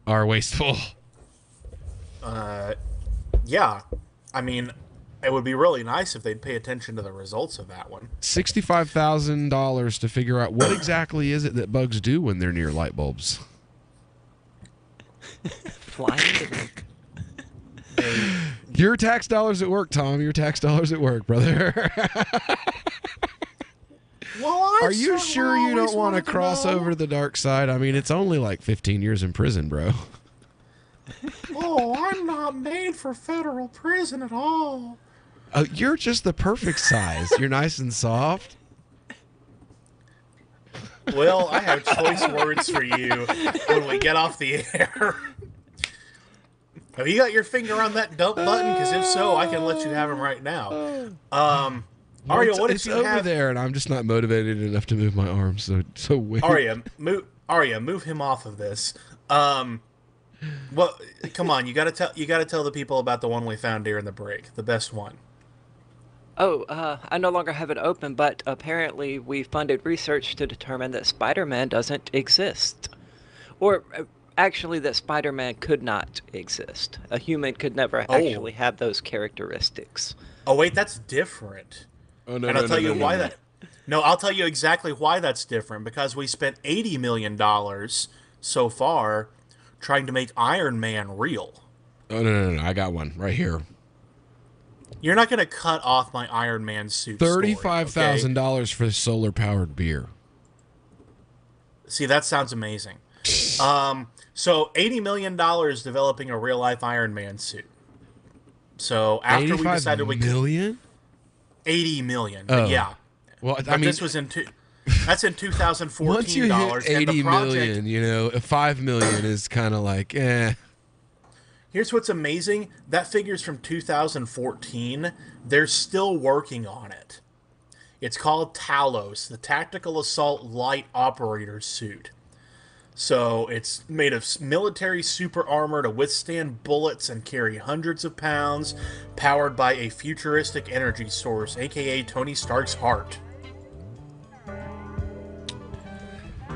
are wasteful. yeah, I mean, it would be really nice if they'd pay attention to the results of that one. $65,000 to figure out what exactly is it that bugs do when they're near light bulbs. Flying to them. Your tax dollars at work, Tom. Your tax dollars at work, brother. Well, are you sure you don't want to cross over to the dark side? I mean, it's only like 15 years in prison, bro. Oh, I'm not made for federal prison at all. You're just the perfect size. You're nice and soft. Well, I have choice words for you when we get off the air. Have you got your finger on that dump button? Because if so, I can let you have him right now. Arya, what if you over have there, and I'm just not motivated enough to move my arms. So wait. Arya, move him off of this. Well, come on, you gotta tell the people about the one we found during the break, the best one. Oh, I no longer have it open, but apparently we funded research to determine that Spider-Man doesn't exist. Or, actually, that Spider-Man could not exist. A human could never actually have those characteristics. Oh, wait, that's different. Oh, no, and I'll tell you why that... No, I'll tell you exactly why that's different. Because we spent $80 million so far trying to make Iron Man real. Oh, no. I got one right here. You're not going to cut off my Iron Man suit. $35,000 for solar-powered beer. See, that sounds amazing. So $80 million developing a real-life Iron Man suit. So after we decided we could... $80 million. Oh. Yeah. Well, but I mean... this was that's in 2014 Once you hit $80 million, you know, $5 million is kind of like, eh. Here's what's amazing. That figure's from 2014. They're still working on it. It's called Talos, the Tactical Assault Light Operator Suit. So it's made of military super armor to withstand bullets and carry hundreds of pounds, powered by a futuristic energy source, aka Tony Stark's heart.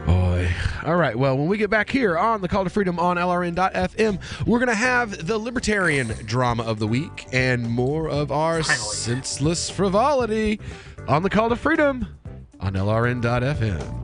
Boy. All right. Well, when we get back here on the Call to Freedom on LRN.FM, we're going to have the Libertarian drama of the week and more of our senseless frivolity on the Call to Freedom on LRN.FM.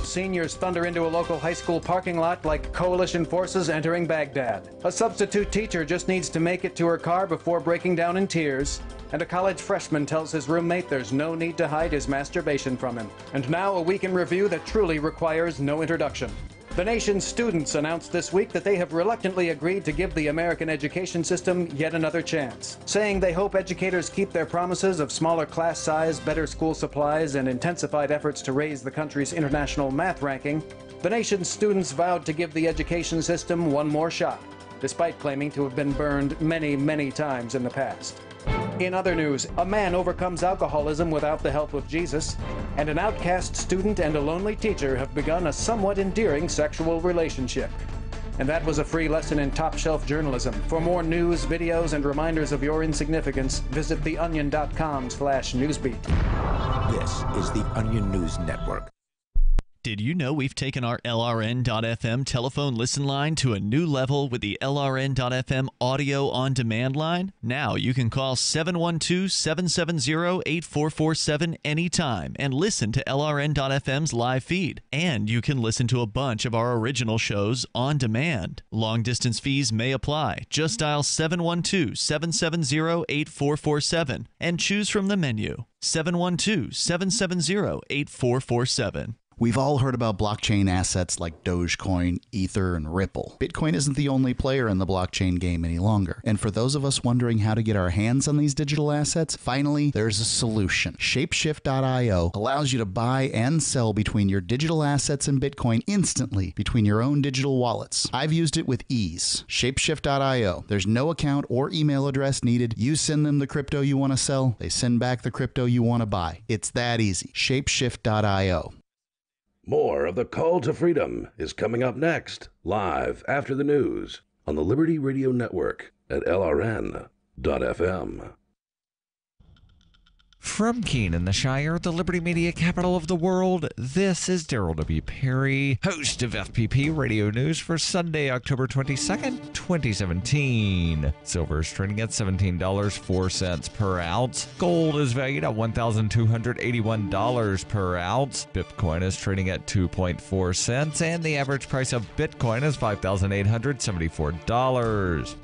Seniors thunder into a local high school parking lot like coalition forces entering Baghdad. A substitute teacher just needs to make it to her car before breaking down in tears. And a college freshman tells his roommate there's no need to hide his masturbation from him. And now a week in review that truly requires no introduction. The nation's students announced this week that they have reluctantly agreed to give the American education system yet another chance, saying they hope educators keep their promises of smaller class size, better school supplies, and intensified efforts to raise the country's international math ranking. The nation's students vowed to give the education system one more shot, despite claiming to have been burned many, many times in the past. In other news, a man overcomes alcoholism without the help of Jesus, and an outcast student and a lonely teacher have begun a somewhat endearing sexual relationship. And that was a free lesson in top-shelf journalism. For more news, videos, and reminders of your insignificance, visit theonion.com/newsbeat. This is the Onion News Network. Did you know we've taken our LRN.FM telephone listen line to a new level with the LRN.FM audio on demand line? Now you can call 712-770-8447 anytime and listen to LRN.FM's live feed. And you can listen to a bunch of our original shows on demand. Long distance fees may apply. Just dial 712-770-8447 and choose from the menu. 712-770-8447. We've all heard about blockchain assets like Dogecoin, Ether, and Ripple. Bitcoin isn't the only player in the blockchain game any longer. And for those of us wondering how to get our hands on these digital assets, finally, there's a solution. Shapeshift.io allows you to buy and sell between your digital assets and Bitcoin instantly between your own digital wallets. I've used it with ease. Shapeshift.io. There's no account or email address needed. You send them the crypto you want to sell. They send back the crypto you want to buy. It's that easy. Shapeshift.io. More of the Call to Freedom is coming up next, live after the news on the Liberty Radio Network at LRN.FM. From Keene in the Shire, the Liberty Media capital of the world, this is Daryl W. Perry, host of FPP Radio News for Sunday, October 22nd, 2017. Silver is trading at $17.04 per ounce. Gold is valued at $1,281 per ounce. Bitcoin is trading at 2.4 cents, and the average price of Bitcoin is $5,874.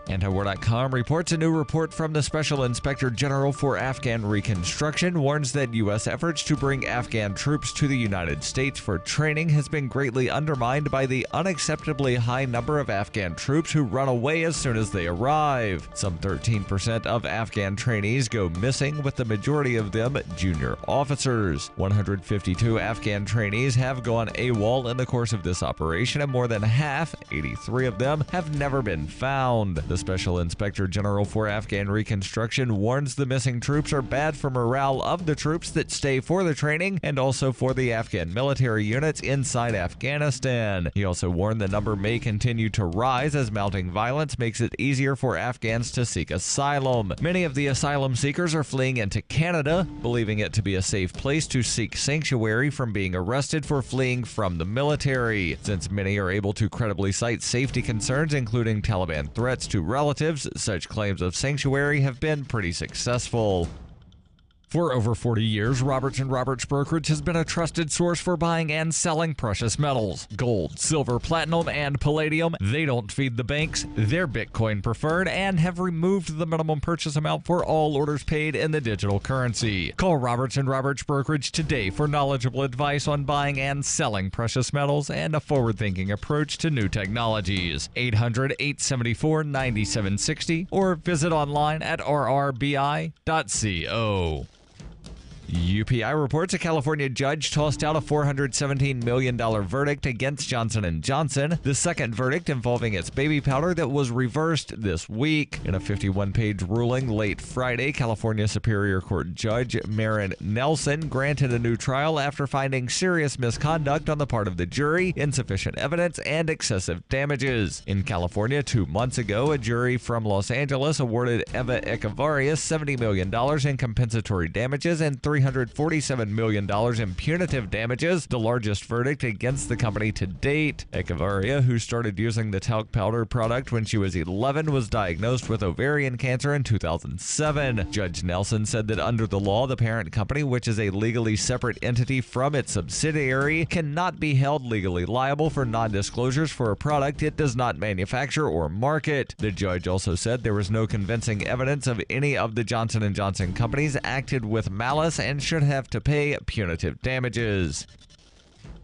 Antiwar.com reports a new report from the Special Inspector General for Afghan Reconstruction warns that U.S. efforts to bring Afghan troops to the United States for training has been greatly undermined by the unacceptably high number of Afghan troops who run away as soon as they arrive. Some 13% of Afghan trainees go missing, with the majority of them junior officers. 152 Afghan trainees have gone AWOL in the course of this operation, and more than half, 83 of them, have never been found. The Special Inspector General for Afghan Reconstruction warns the missing troops are bad for morale of the troops that stay for the training and also for the Afghan military units inside Afghanistan. He also warned the number may continue to rise as mounting violence makes it easier for Afghans to seek asylum. Many of the asylum seekers are fleeing into Canada, believing it to be a safe place to seek sanctuary from being arrested for fleeing from the military. Since many are able to credibly cite safety concerns, including Taliban threats to relatives, such claims of sanctuary have been pretty successful. For over 40 years, Roberts & Roberts Brokerage has been a trusted source for buying and selling precious metals. Gold, silver, platinum, and palladium. They don't feed the banks. They're Bitcoin preferred and have removed the minimum purchase amount for all orders paid in the digital currency. Call Roberts & Roberts Brokerage today for knowledgeable advice on buying and selling precious metals and a forward-thinking approach to new technologies. 800-874-9760 or visit online at rrbi.co. UPI reports a California judge tossed out a $417 million verdict against Johnson & Johnson, the second verdict involving its baby powder that was reversed this week. In a 51-page ruling late Friday, California Superior Court Judge Marin Nelson granted a new trial after finding serious misconduct on the part of the jury, insufficient evidence, and excessive damages. In California, 2 months ago, a jury from Los Angeles awarded Eva Echevarria $70 million in compensatory damages and $347 million in punitive damages, the largest verdict against the company to date. Echevarria, who started using the talc powder product when she was 11, was diagnosed with ovarian cancer in 2007. Judge Nelson said that under the law, the parent company, which is a legally separate entity from its subsidiary, cannot be held legally liable for non-disclosures for a product it does not manufacture or market. The judge also said there was no convincing evidence of any of the Johnson & Johnson companies acted with malice and should have to pay punitive damages.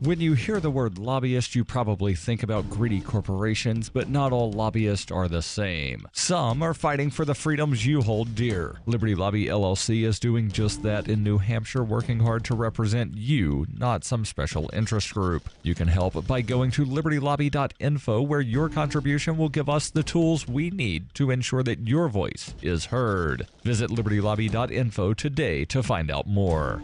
When you hear the word lobbyist, you probably think about greedy corporations, but not all lobbyists are the same. Some are fighting for the freedoms you hold dear. Liberty Lobby LLC is doing just that in New Hampshire, working hard to represent you, not some special interest group. You can help by going to libertylobby.info, where your contribution will give us the tools we need to ensure that your voice is heard. Visit libertylobby.info today to find out more.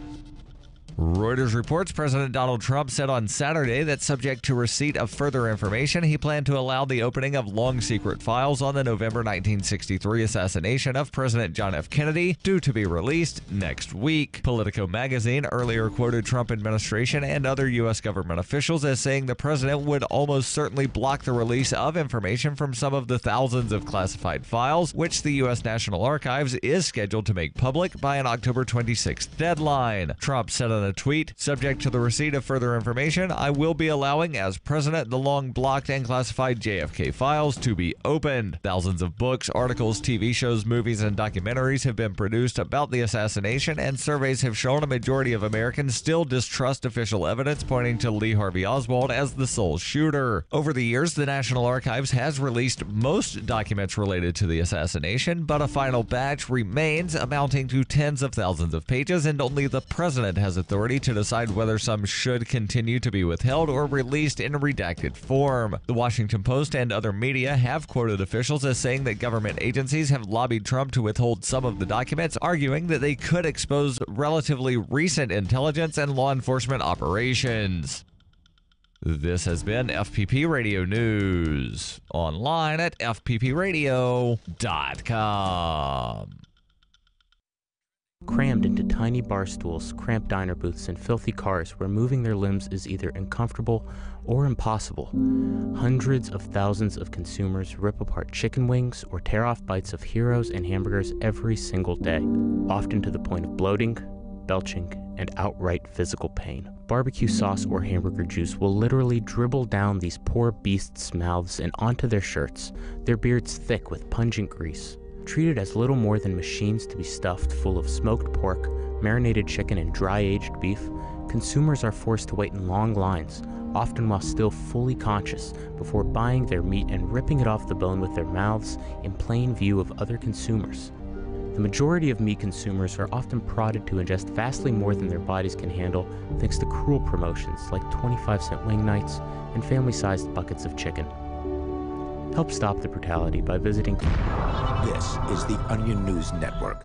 Reuters reports President Donald Trump said on Saturday that subject to receipt of further information, he planned to allow the opening of long secret files on the November 1963 assassination of President John F. Kennedy, due to be released next week. Politico magazine earlier quoted Trump administration and other U.S. government officials as saying the president would almost certainly block the release of information from some of the thousands of classified files, which the U.S. National Archives is scheduled to make public by an October 26th deadline. Trump said in a tweet, subject to the receipt of further information, I will be allowing, as president, the long blocked and classified JFK files to be opened. Thousands of books, articles, TV shows, movies, and documentaries have been produced about the assassination, and surveys have shown a majority of Americans still distrust official evidence pointing to Lee Harvey Oswald as the sole shooter. Over the years, the National Archives has released most documents related to the assassination, but a final batch remains, amounting to tens of thousands of pages, and only the president has authority to decide whether some should continue to be withheld or released in redacted form. The Washington Post and other media have quoted officials as saying that government agencies have lobbied Trump to withhold some of the documents, arguing that they could expose relatively recent intelligence and law enforcement operations. This has been FPP Radio News, online at fppradio.com. crammed into tiny bar stools, cramped diner booths, and filthy cars where moving their limbs is either uncomfortable or impossible. Hundreds of thousands of consumers rip apart chicken wings or tear off bites of Heroes and hamburgers every single day, often to the point of bloating, belching, and outright physical pain. Barbecue sauce or hamburger juice will literally dribble down these poor beasts' mouths and onto their shirts, their beards thick with pungent grease. Treated as little more than machines to be stuffed full of smoked pork, marinated chicken, and dry-aged beef, consumers are forced to wait in long lines, often while still fully conscious, before buying their meat and ripping it off the bone with their mouths in plain view of other consumers. The majority of meat consumers are often prodded to ingest vastly more than their bodies can handle thanks to cruel promotions like 25-cent wing nights and family-sized buckets of chicken. Help stop the brutality by visiting. This is the Onion News Network.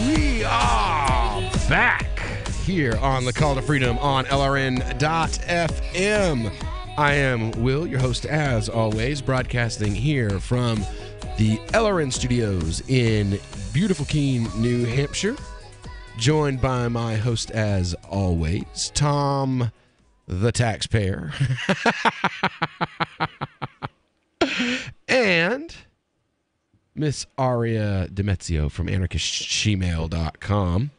We are back here on the Call to Freedom on LRN.FM. I am Will, your host as always, broadcasting here from the LRN studios in beautiful Keene, New Hampshire. Joined by my host as always, Tom the Taxpayer. And Miss Aria Demezio from anarchistshemale.com.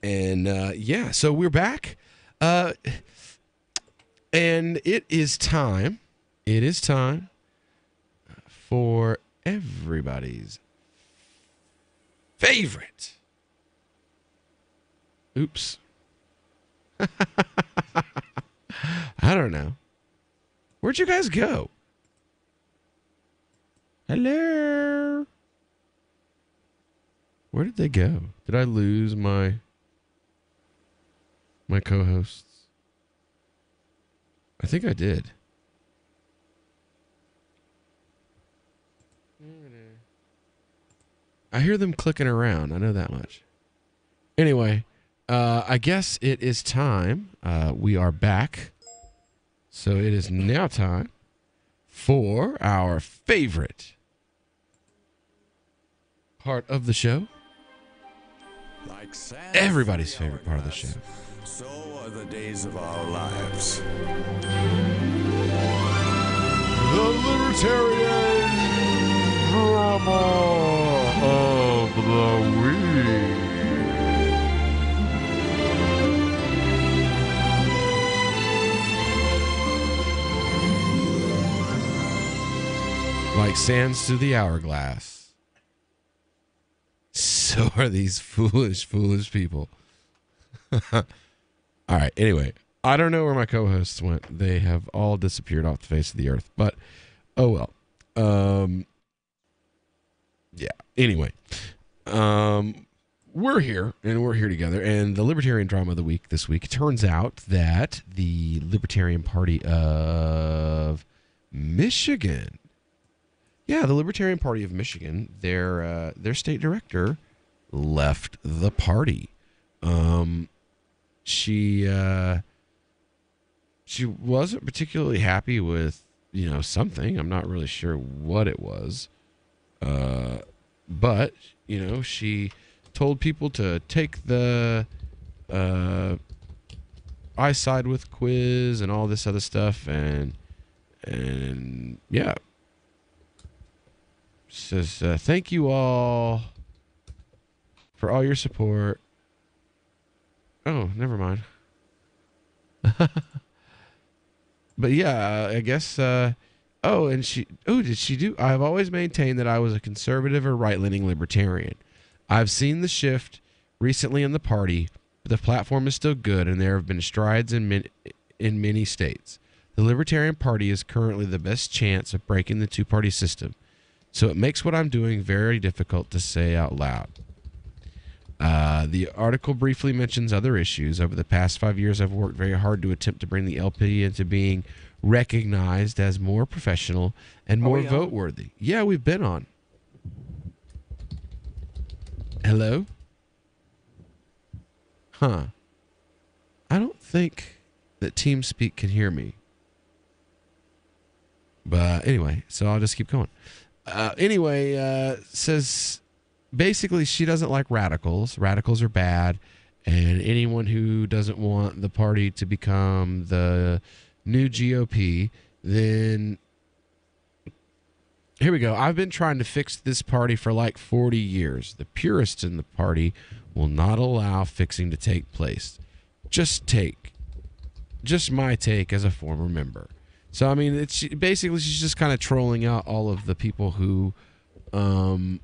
And so we're back. And it is time for everybody's favorite. Oops. I don't know. Where'd you guys go? Hello? Where did they go? Did I lose my co-hosts? I think I did. I hear them clicking around. I know that much. Anyway, I guess it is time. We are back. So it is now time for our favorite part of the show. Everybody's favorite part of the show. So are the days of our lives. The Libertarian Drama of the Week. Like sands through the hourglass, so are these foolish, foolish people. All right, anyway, I don't know where my co-hosts went. They have all disappeared off the face of the earth, but oh well. Yeah, anyway, we're here, and we're here together, and the Libertarian Drama of the Week this week, it turns out that the Libertarian Party of Michigan, the Libertarian Party of Michigan, their state director left the party. She wasn't particularly happy with, something. I'm not really sure what it was. But, she told people to take the I Side With quiz and all this other stuff. And yeah. Says, thank you all for all your support. Oh, never mind. But yeah, I guess, did she do? I've always maintained that I was a conservative or right-leaning libertarian. I've seen the shift recently in the party, but the platform is still good, and there have been strides in many states. The Libertarian Party is currently the best chance of breaking the two-party system, so it makes what I'm doing very difficult to say out loud. The article briefly mentions other issues. Over the past 5 years, I've worked very hard to attempt to bring the LP into being recognized as more professional and more vote-worthy. Yeah, we've been on. Hello? Huh. I don't think that TeamSpeak can hear me. But anyway, so I'll just keep going. Says basically she doesn't like radicals. Radicals are bad. And anyone who doesn't want the party to become the new GOP, then here we go. I've been trying to fix this party for like 40 years. The purists in the party will not allow fixing to take place. Just my take as a former member. So, I mean, it's basically she's just kind of trolling out all of the people who, the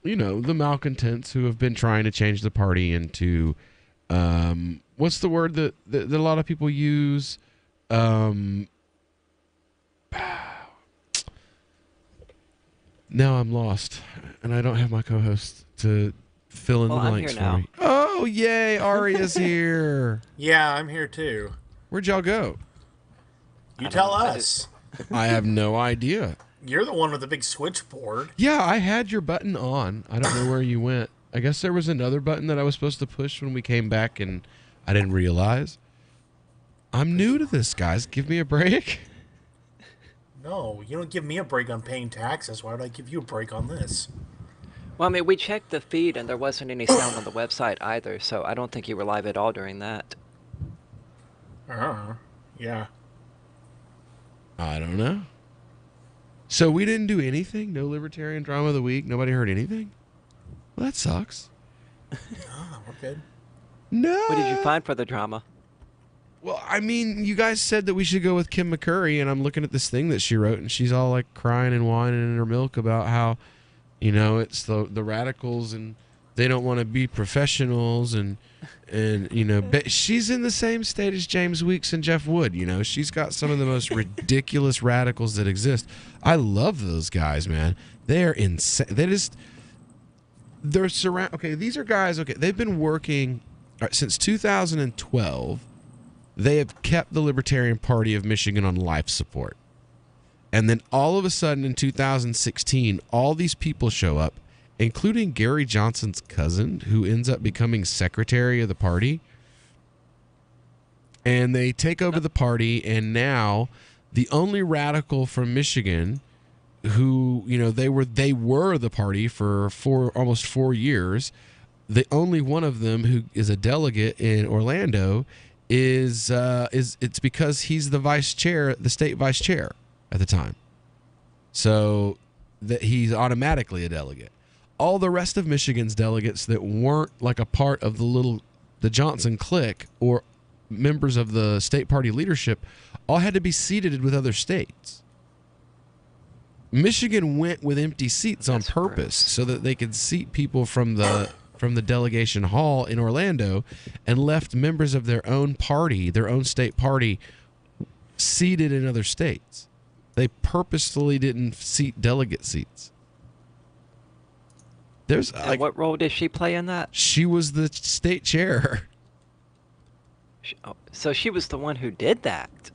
malcontents who have been trying to change the party into, what's the word that a lot of people use? Now I'm lost, and I don't have my co-host to fill in the blanks for me. Oh, yay, Ari is here. Yeah, I'm here too. Where'd y'all go? You tell us. I have no idea. You're the one with the big switchboard. Yeah, I had your button on. I don't know where you went. I guess there was another button that I was supposed to push when we came back, and I didn't realize. I'm new to this, guys. Give me a break. No, you don't give me a break on paying taxes. Why would I give you a break on this? Well, I mean, we checked the feed, and there wasn't any sound on the website either, so I don't think you were live at all during that. Yeah. I don't know. So we didn't do anything? No Libertarian Drama of the Week? Nobody heard anything? Well, that sucks. We're good. No. What did you find for the drama? Well, I mean, you guys said that we should go with Kim McCurry, and I'm looking at this thing that she wrote, and she's all like crying and whining in her milk about how, it's the radicals, and they don't want to be professionals, and but she's in the same state as James Weeks and Jeff Wood. She's got some of the most ridiculous radicals that exist. I love those guys, man. They're insane. They're surround. Okay, these are guys. Okay, they've been working since 2012. They have kept the Libertarian Party of Michigan on life support. And then all of a sudden in 2016, all these people show up, including Gary Johnson's cousin, who ends up becoming secretary of the party. And they take over the party, and now the only radical from Michigan who, they were the party for almost 4 years. The only one of them who is a delegate in Orlando is it's because he's the state vice chair at the time. So that he's automatically a delegate. All the rest of Michigan's delegates that weren't like a part of the Johnson clique or members of the state party leadership all had to be seated with other states. Michigan went with empty seats on purpose so that they could seat people from the delegation hall in Orlando, and left members of their own party, their own state party, seated in other states. They purposefully didn't seat delegate seats. And what role did she play in that? She was the state chair. So she was the one who did that,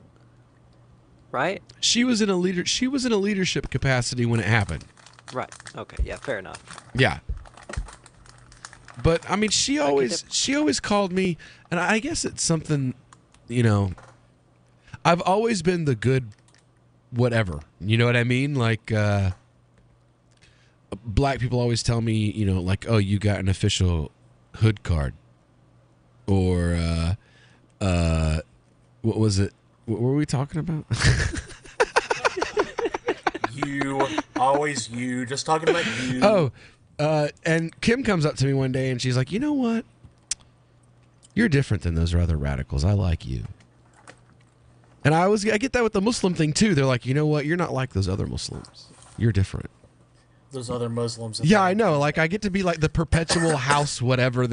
right? She was in a leadership capacity when it happened. Right. Okay. Yeah. Fair enough. Yeah. But I mean, she always called me, and I guess it's something, I've always been the good whatever. You know what I mean? Like, black people always tell me, like, oh, you got an official hood card. Or, what was it? What were we talking about? Just talking about you. Oh, and Kim comes up to me one day and she's like, you know what? You're different than those other radicals. I like you. And I get that with the Muslim thing too. They're like, you know what? You're not like those other Muslims. You're different. Those other Muslims. Yeah, I know. Like, I get to be like the perpetual house, whatever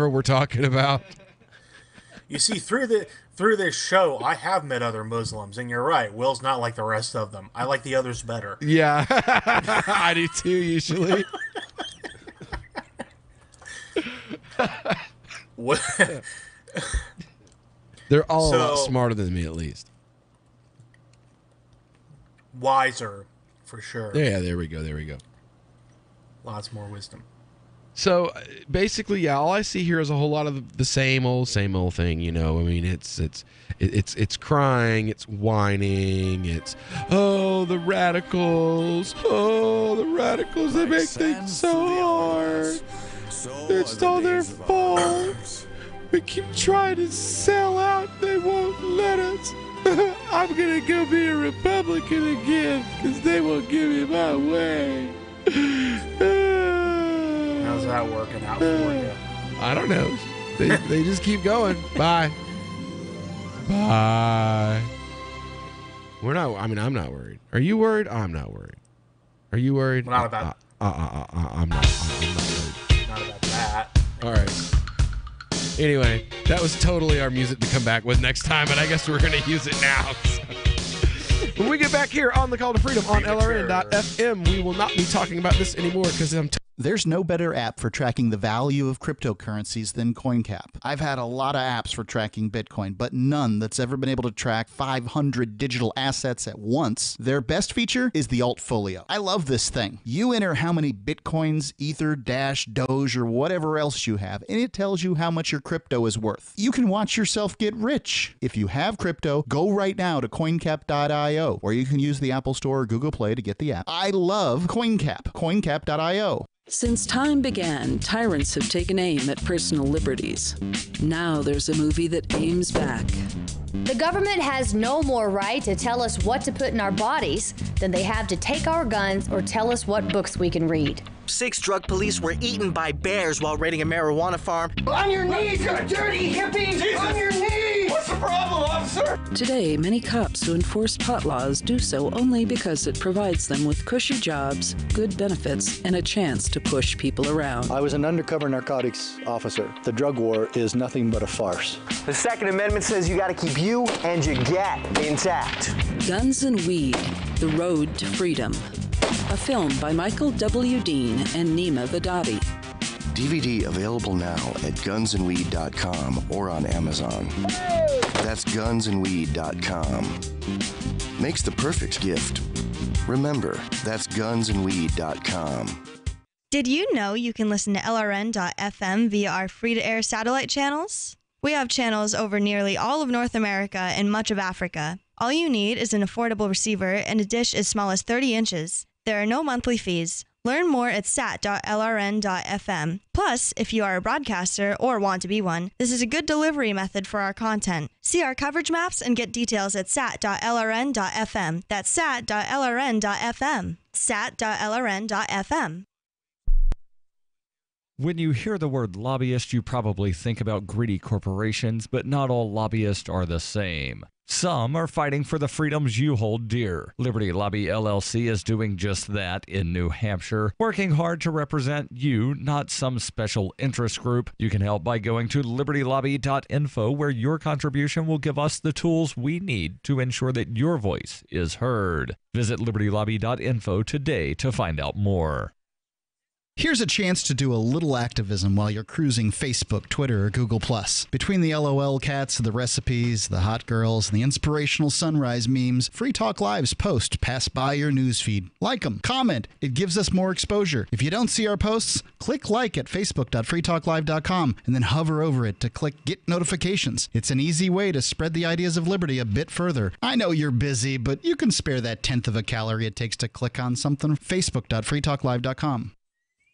we're talking about. You see, through this show, I have met other Muslims, and you're right. Will's not like the rest of them. I like the others better. Yeah, I do too, usually. They're all a lot smarter than me, at least. Wiser, for sure. Yeah, there we go. Lots more wisdom. So basically, yeah, all I see here is a whole lot of the same old thing. You know, I mean, it's crying, it's whining, it's the radicals, they make things so hard. It's all their fault. We keep trying to sell out, they won't let us. I'm gonna go be a Republican again because they won't give me my way. How's that working out for you? I don't know. They just keep going. Bye. Bye. I'm not worried. Are you worried? I'm not worried. Are you worried? Not about. I'm not worried. Not about that. All right. Anyway, that was totally our music to come back with next time, and I guess we're going to use it now. When we get back here on the Call to Freedom on LRN.FM, we will not be talking about this anymore because there's no better app for tracking the value of cryptocurrencies than CoinCap. I've had a lot of apps for tracking Bitcoin, but none that's ever been able to track 500 digital assets at once. Their best feature is the Altfolio. I love this thing. You enter how many Bitcoins, Ether, Dash, Doge, or whatever else you have, and it tells you how much your crypto is worth. You can watch yourself get rich. If you have crypto, go right now to CoinCap.io, or you can use the Apple Store or Google Play to get the app. I love CoinCap. CoinCap.io. Since time began, tyrants have taken aim at personal liberties. Now there's a movie that aims back. The government has no more right to tell us what to put in our bodies than they have to take our guns or tell us what books we can read. 6 drug police were eaten by bears while raiding a marijuana farm. On your knees, you dirty hippies! Jesus. On your knees! What's the problem, officer? Today, many cops who enforce pot laws do so only because it provides them with cushy jobs, good benefits, and a chance to push people around. I was an undercover narcotics officer. The drug war is nothing but a farce. The Second Amendment says you gotta keep you and your gat intact. Guns and Weed, The Road to Freedom. A film by Michael W. Dean and Nima Vadadi. DVD available now at gunsandweed.com or on Amazon. That's gunsandweed.com. Makes the perfect gift. Remember, that's gunsandweed.com. Did you know you can listen to LRN.FM via our free-to-air satellite channels? We have channels over nearly all of North America and much of Africa. All you need is an affordable receiver and a dish as small as 30 inches. There are no monthly fees. Learn more at sat.lrn.fm. Plus, if you are a broadcaster or want to be one, this is a good delivery method for our content. See our coverage maps and get details at sat.lrn.fm. That's sat.lrn.fm. sat.lrn.fm. When you hear the word lobbyist, you probably think about greedy corporations, but not all lobbyists are the same. Some are fighting for the freedoms you hold dear. Liberty Lobby LLC is doing just that in New Hampshire, working hard to represent you, not some special interest group. You can help by going to libertylobby.info, where your contribution will give us the tools we need to ensure that your voice is heard. Visit libertylobby.info today to find out more. Here's a chance to do a little activism while you're cruising Facebook, Twitter, or Google+. Between the LOL cats, the recipes, the hot girls, and the inspirational sunrise memes, Free Talk Live's posts pass by your newsfeed. Like them, comment. It gives us more exposure. If you don't see our posts, click like at facebook.freetalklive.com and then hover over it to click Get Notifications. It's an easy way to spread the ideas of liberty a bit further. I know you're busy, but you can spare that 1/10 of a calorie it takes to click on something. facebook.freetalklive.com.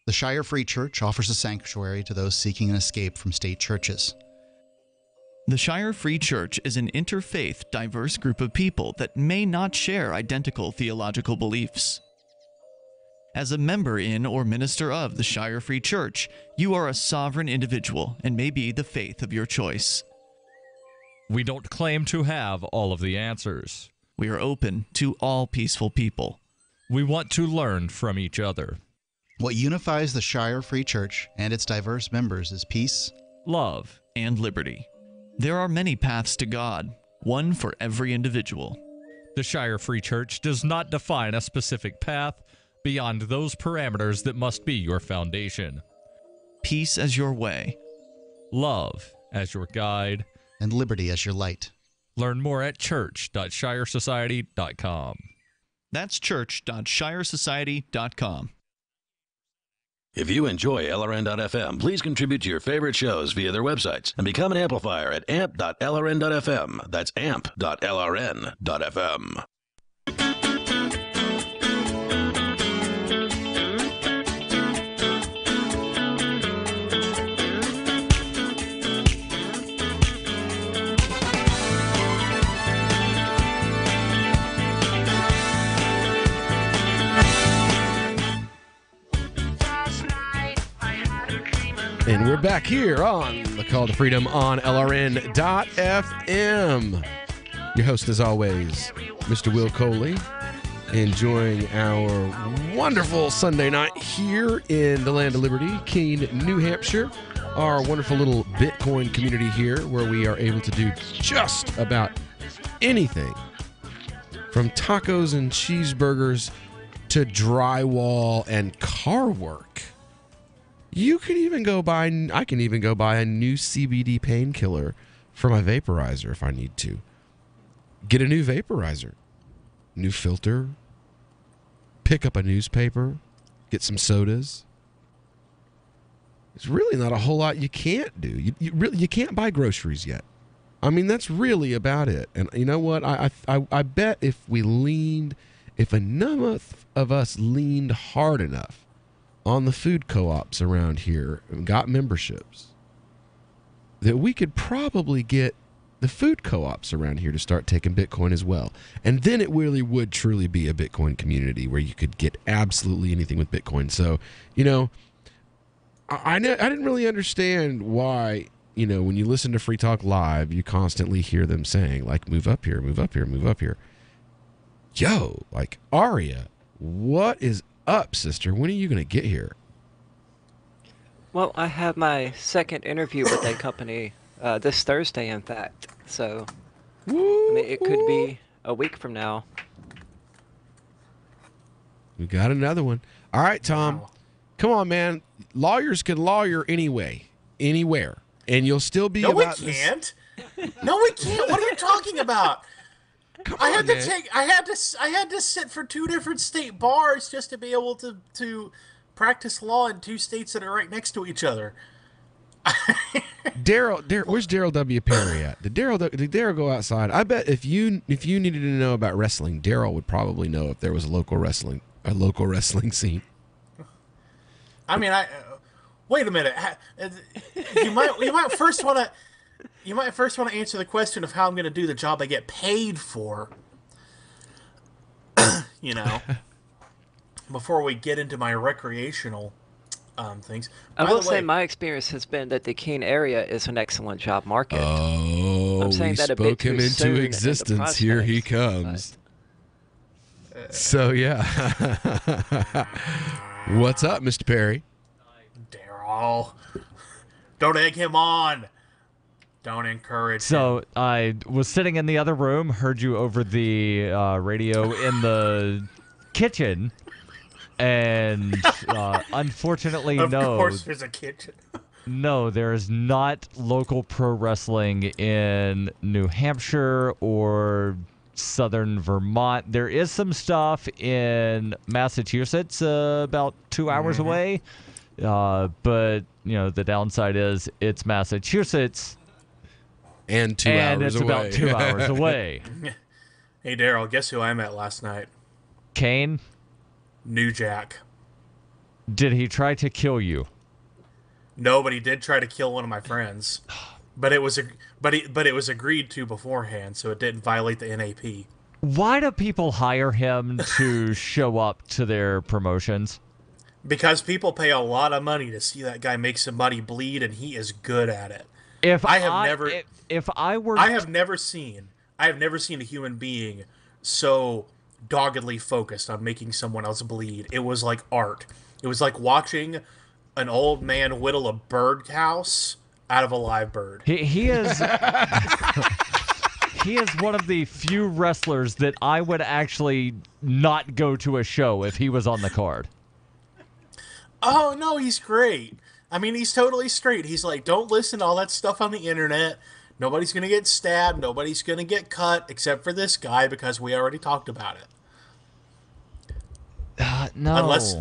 The Shire Free Church offers a sanctuary to those seeking an escape from state churches. The Shire Free Church is an interfaith, diverse group of people that may not share identical theological beliefs. As a member in or minister of the Shire Free Church, you are a sovereign individual and may be the faith of your choice. We don't claim to have all of the answers. We are open to all peaceful people. We want to learn from each other. What unifies the Shire Free Church and its diverse members is peace, love, and liberty. There are many paths to God, one for every individual. The Shire Free Church does not define a specific path beyond those parameters that must be your foundation. Peace as your way, love as your guide, and liberty as your light. Learn more at church.shiresociety.com. That's church.shiresociety.com. If you enjoy LRN.FM, please contribute to your favorite shows via their websites and become an amplifier at amp.lrn.fm. That's amp.lrn.fm. And we're back here on the Call to Freedom on LRN.FM. Your host, as always, Mr. Will Coley, enjoying our wonderful Sunday night here in the land of liberty, Keene, New Hampshire. Our wonderful little Bitcoin community here where we are able to do just about anything from tacos and cheeseburgers to drywall and car work. You can even go buy, I can even go buy a new CBD painkiller for my vaporizer if I need to. Get a new vaporizer, new filter, pick up a newspaper, get some sodas. There's really not a whole lot you can't do. You can't buy groceries yet. I mean, that's really about it. And you know what? I bet if enough of us leaned hard enough on the food co-ops around here and got memberships, that we could probably get the food co-ops around here to start taking Bitcoin as well. And then it really would truly be a Bitcoin community where you could get absolutely anything with Bitcoin. So, you know, I didn't really understand why, you know, when you listen to Free Talk Live, you constantly hear them saying, like, move up here, move up here, move up here. Yo, like, Aria, what is up, sister? When are you going to get here? Well, I have my second interview with that company this Thursday, in fact. So, I mean, it could be a week from now. We got another one. All right, Tom. Come on, man. Lawyers can lawyer anywhere, and you'll still be. No, we about can't. No, we can't. What are you talking about? I had to sit for 2 different state bars just to be able to practice law in 2 states that are right next to each other. Daryl, where's Daryl W. Perry at? Did Daryl go outside? I bet if you needed to know about wrestling, Daryl would probably know if there was a local wrestling scene. I mean, wait a minute. You might first want to answer the question of how I'm going to do the job I get paid for. You know, before we get into my recreational things. I will say my experience has been that the Keene area is an excellent job market. Oh, I'm saying we that a spoke bit too him into soon in the existence. Here he comes. So yeah, what's up, Mr. Perry? Daryl, don't egg him on. Don't encourage him. So I was sitting in the other room, heard you over the radio in the kitchen, and unfortunately, of no. Of course, there's a kitchen. No, there is not local pro wrestling in New Hampshire or southern Vermont. There is some stuff in Massachusetts, about 2 hours away. But, you know, the downside is it's Massachusetts. And 2 hours it's away. about 2 hours away. Hey, Daryl, guess who I met last night? Kane? New Jack. Did he try to kill you? No, but he did try to kill one of my friends. But it was agreed to beforehand, so it didn't violate the NAP. Why do people hire him to show up to their promotions? Because people pay a lot of money to see that guy make somebody bleed, and he is good at it. I have never seen a human being so doggedly focused on making someone else bleed. It was like art. It was like watching an old man whittle a birdhouse out of a live bird. He is he is one of the few wrestlers that I would actually not go to a show if he was on the card. Oh, no, he's great. I mean, he's totally straight. He's like, don't listen to all that stuff on the internet. Nobody's going to get stabbed. Nobody's going to get cut except for this guy because we already talked about it. No. Unless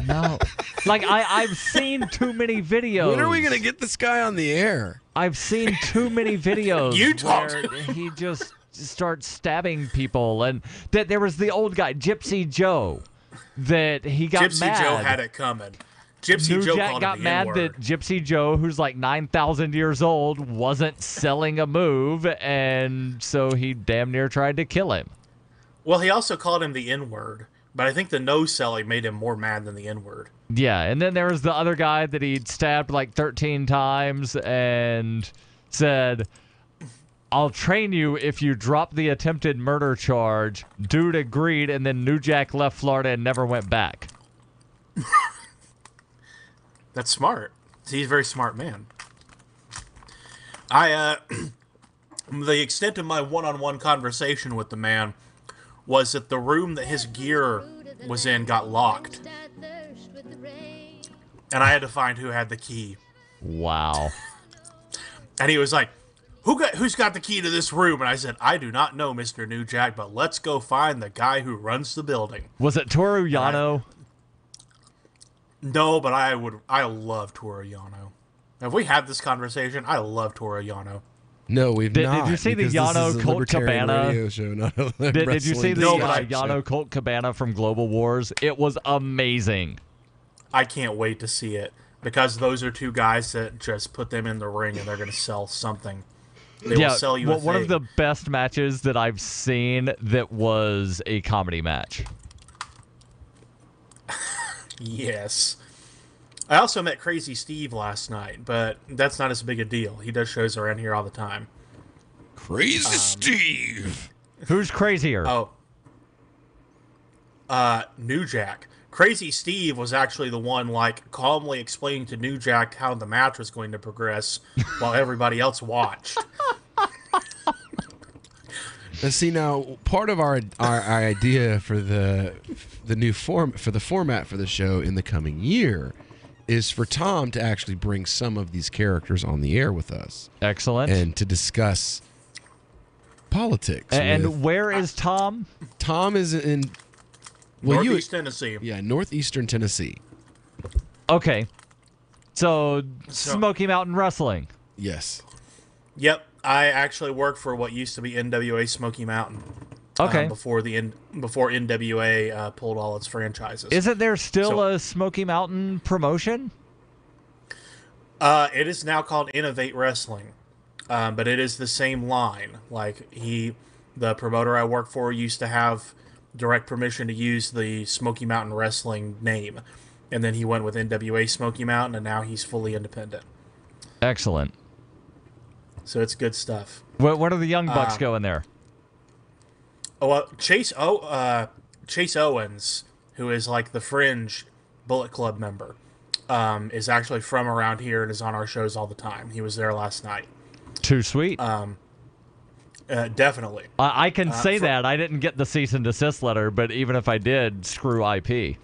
no. Like I've seen too many videos. When are we gonna get this guy on the air? I've seen too many videos You talk. where he just starts stabbing people, and that there was the old guy, Gypsy Joe, that he got Gypsy mad. Joe had it coming. Gypsy New Joe Jack called got him the mad N-word. that Gypsy Joe, who's like 9,000 years old, wasn't selling a move, and so he damn near tried to kill him. Well, he also called him the N-word, but I think the no selling made him more mad than the N-word. Yeah, and then there was the other guy that he'd stabbed like 13 times and said, "I'll train you if you drop the attempted murder charge." Dude agreed, and then New Jack left Florida and never went back. That's smart. He's a very smart man. The extent of my one-on-one conversation with the man was that the room that his gear was in got locked. And I had to find who had the key. Wow. And he was like, who's got the key to this room? And I said, I do not know, Mr. New Jack, but let's go find the guy who runs the building. Was it Toru Yano? No, but I love Toru Yano. Have we had this conversation? I love Toru Yano. No, we've not. Did you see the because this Yano is a Colt libertarian Cabana? radio show, not a Did you see the wrestling show. Yano Colt Cabana from Global Wars? It was amazing. I can't wait to see it because those are two guys that just put them in the ring and they're going to sell something. They will sell you a one of thing. the best matches that I've seen that was a comedy match. Yes. I also met Crazy Steve last night, but that's not as big a deal. He does shows around here all the time. Crazy Steve. Who's crazier? Oh. New Jack. Crazy Steve was actually the one, like, calmly explaining to New Jack how the match was going to progress while everybody else watched. See, now part of our idea for the new format for the show in the coming year is for Tom to actually bring some of these characters on the air with us. Excellent. And to discuss politics. And where is Tom? Tom is in Northeast Tennessee. Yeah, northeastern Tennessee. Okay. So Smoky Mountain Wrestling. Yes. Yep. I actually work for what used to be NWA Smoky Mountain. Okay. Before NWA pulled all its franchises. Isn't there still a Smoky Mountain promotion? It is now called Innovate Wrestling, but it is the same line. Like the promoter I work for used to have direct permission to use the Smoky Mountain Wrestling name, and then he went with NWA Smoky Mountain, and now he's fully independent. Excellent. So it's good stuff. What are the Young Bucks going there? Chase Owens, who is like the fringe Bullet Club member, is actually from around here and is on our shows all the time. He was there last night. Too sweet. Definitely. I can say that. I didn't get the cease and desist letter, but even if I did, screw IP.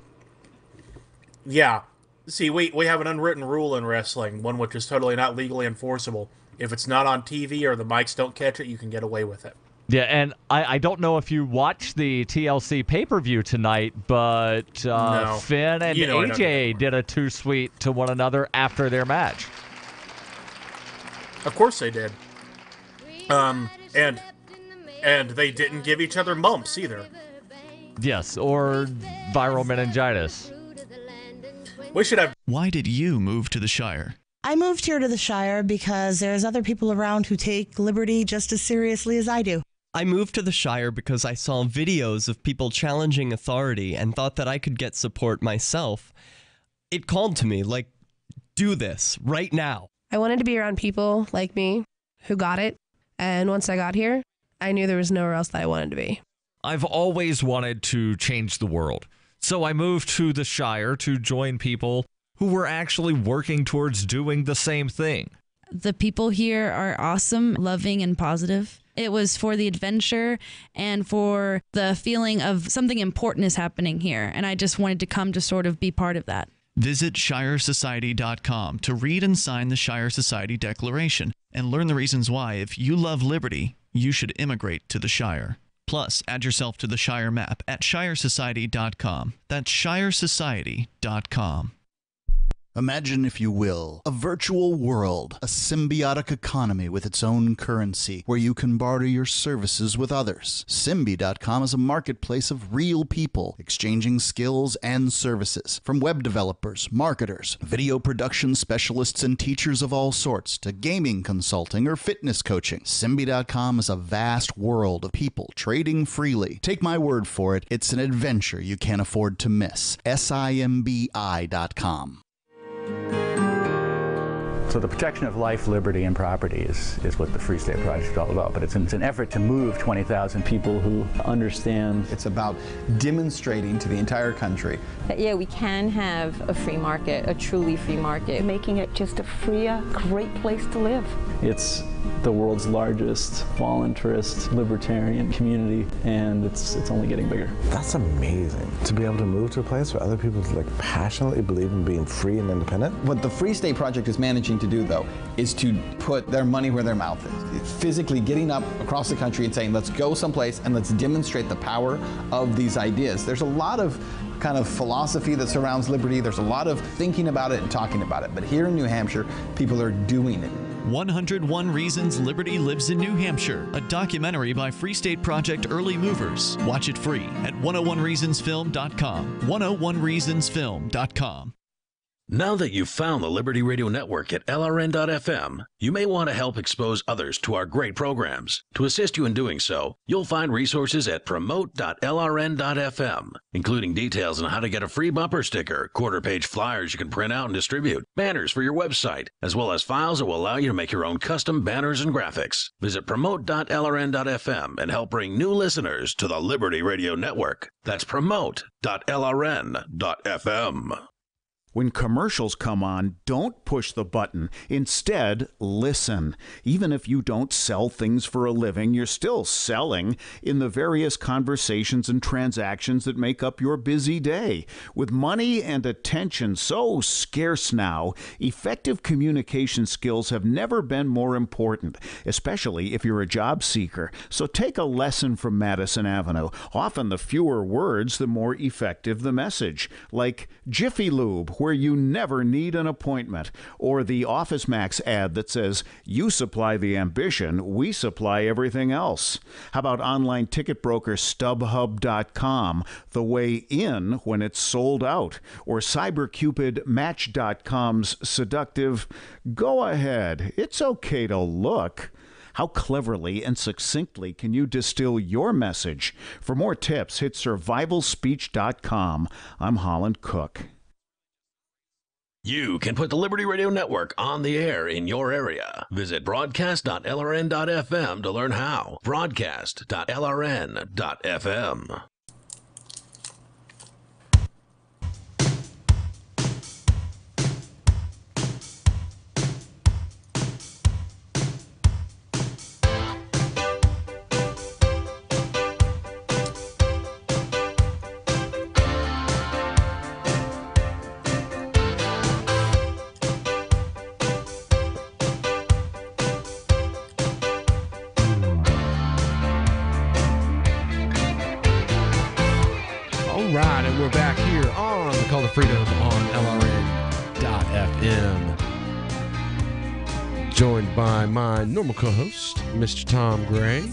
Yeah. See, we have an unwritten rule in wrestling, one which is totally not legally enforceable. If it's not on TV or the mics don't catch it, you can get away with it. Yeah, and I don't know if you watched the TLC pay-per-view tonight, but No. Finn and You know I don't AJ did a too sweet to one another after their match. Of course they did. And they didn't give each other bumps either. Yes, or viral meningitis. We should have. Why did you move to the Shire? I moved here to the Shire because there's other people around who take liberty just as seriously as I do. I moved to the Shire because I saw videos of people challenging authority and thought that I could get support myself. It called to me, like, do this right now. I wanted to be around people like me who got it. And once I got here, I knew there was nowhere else that I wanted to be. I've always wanted to change the world. So I moved to the Shire to join people who were actually working towards doing the same thing. The people here are awesome, loving, and positive. It was for the adventure and for the feeling of something important is happening here. And I just wanted to come to sort of be part of that. Visit ShireSociety.com to read and sign the Shire Society Declaration and learn the reasons why, if you love liberty, you should immigrate to the Shire. Plus, add yourself to the Shire map at shiresociety.com. That's shiresociety.com. Imagine, if you will, a virtual world, a symbiotic economy with its own currency, where you can barter your services with others. Symbi.com is a marketplace of real people exchanging skills and services, from web developers, marketers, video production specialists, and teachers of all sorts, to gaming consulting or fitness coaching. Symbi.com is a vast world of people trading freely. Take my word for it, it's an adventure you can't afford to miss. Simbi.com. So the protection of life, liberty, and property is what the Free State Project is all about. But it's an effort to move 20,000 people who understand. It's about demonstrating to the entire country that, yeah, we can have a free market, a truly free market. Making it just a freer, great place to live. It's the world's largest voluntarist libertarian community, and it's only getting bigger. That's amazing, to be able to move to a place where other people passionately believe in being free and independent. What the Free State Project is managing to do, though, is to put their money where their mouth is. It's physically getting up across the country and saying, let's go someplace and let's demonstrate the power of these ideas. There's a lot of kind of philosophy that surrounds liberty. There's a lot of thinking about it and talking about it. But here in New Hampshire, people are doing it. 101 Reasons Liberty Lives in New Hampshire, a documentary by Free State Project Early Movers. Watch it free at 101reasonsfilm.com. 101reasonsfilm.com. Now that you've found the Liberty Radio Network at LRN.FM, you may want to help expose others to our great programs. To assist you in doing so, you'll find resources at promote.lrn.fm, including details on how to get a free bumper sticker, quarter-page flyers you can print out and distribute, banners for your website, as well as files that will allow you to make your own custom banners and graphics. Visit promote.lrn.fm and help bring new listeners to the Liberty Radio Network. That's promote.lrn.fm. When commercials come on, don't push the button. Instead, listen. Even if you don't sell things for a living, you're still selling in the various conversations and transactions that make up your busy day. With money and attention so scarce now, effective communication skills have never been more important, especially if you're a job seeker. So take a lesson from Madison Avenue. Often the fewer words, the more effective the message. Like Jiffy Lube, where you never need an appointment, or the Office Max ad that says, you supply the ambition, we supply everything else. How about online ticket broker StubHub.com, the way in when it's sold out, or CyberCupid Match.com's seductive, go ahead, it's okay to look. How cleverly and succinctly can you distill your message? For more tips, hit survivalspeech.com. I'm Holland Cook. You can put the Liberty Radio Network on the air in your area. Visit broadcast.lrn.fm to learn how. Broadcast.lrn.fm. We're back here on the Call to Freedom on LRN.FM. Joined by my normal co-host, Mr. Tom Gray,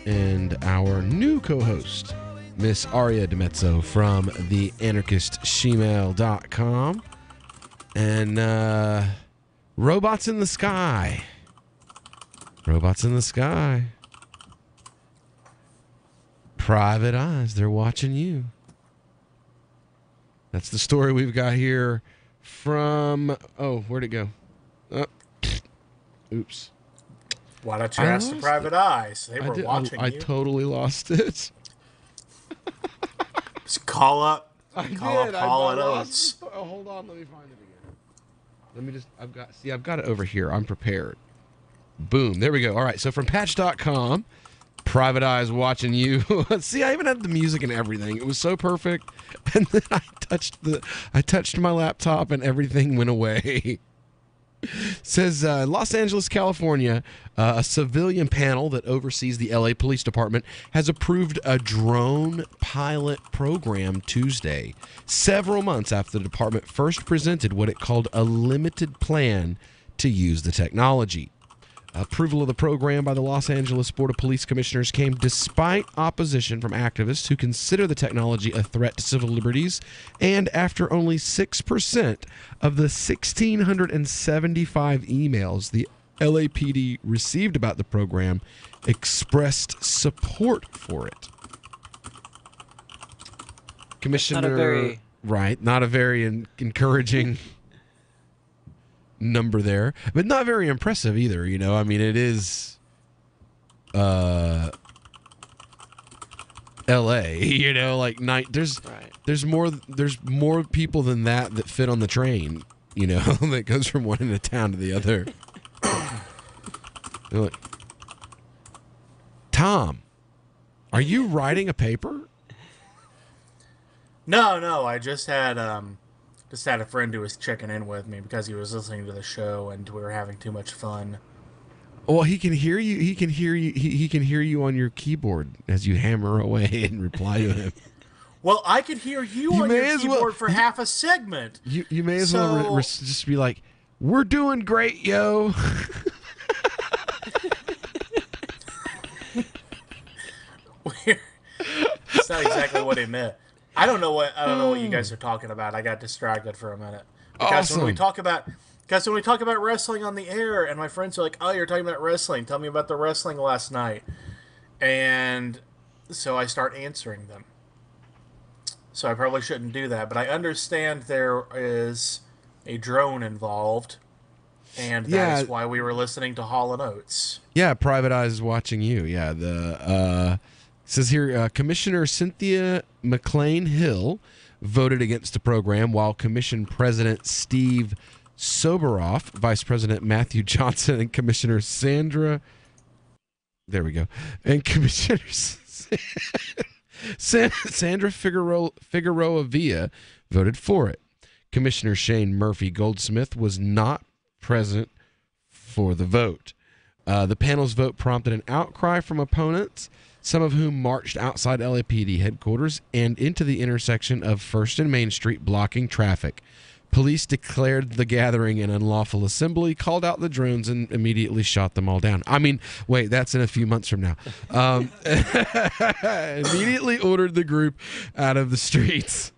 and our new co-host, Miss Aria DeMezzo from theanarchistshemale.com. And Robots in the Sky. Robots in the Sky. Private eyes, they're watching you. That's the story we've got here from... Oh, where'd it go? Oops. Why don't you ask the private eyes? They were watching you. I totally lost it. Just call up. Call it Oates. Oh, hold on. Let me find it again. Let me just... I've got it over here. I'm prepared. Boom. There we go. All right. So from Patch.com... Private eyes watching you. See, I even had the music and everything. It was so perfect. And then I touched my laptop and everything went away. Says Los Angeles, California, a civilian panel that oversees the LA Police Department has approved a drone pilot program Tuesday, several months after the department first presented what it called a limited plan to use the technology. Approval of the program by the Los Angeles Board of Police Commissioners came despite opposition from activists who consider the technology a threat to civil liberties, and after only 6% of the 1,675 emails the LAPD received about the program expressed support for it. Commissioner, not a very encouraging number there, but not very impressive either. You know, I mean, it is LA, you know, like there's more people than that fit on the train, you know, that goes from one end of town to the other. Like, Tom, are you writing a paper? No, I just had a friend who was checking in with me because he was listening to the show and we were having too much fun. Well, he can hear you. He can hear you on your keyboard as you hammer away and reply to him. Well, I could hear you on your keyboard for half a segment. You may as well just be like, "We're doing great, yo." It's not exactly what he meant. I don't know what you guys are talking about. I got distracted for a minute. Because when we talk about wrestling on the air, and my friends are like, "Oh, you're talking about wrestling. Tell me about the wrestling last night." And so I start answering them. So I probably shouldn't do that, but I understand there is a drone involved, and that is why we were listening to Hall & Oates. Yeah, Private Eyes is watching you. Yeah, says here, Commissioner Cynthia McLean Hill voted against the program, while Commission President Steve Soberoff, Vice President Matthew Johnson, and Commissioner Sandra... There we go. And Commissioner Sandra Figueroa Villa voted for it. Commissioner Shane Murphy Goldsmith was not present for the vote. The panel's vote prompted an outcry from opponents, some of whom marched outside LAPD headquarters and into the intersection of 1st and Main Street, blocking traffic. Police declared the gathering an unlawful assembly, called out the drones, and immediately shot them all down. I mean, wait, that's in a few months from now. Immediately ordered the group out of the streets.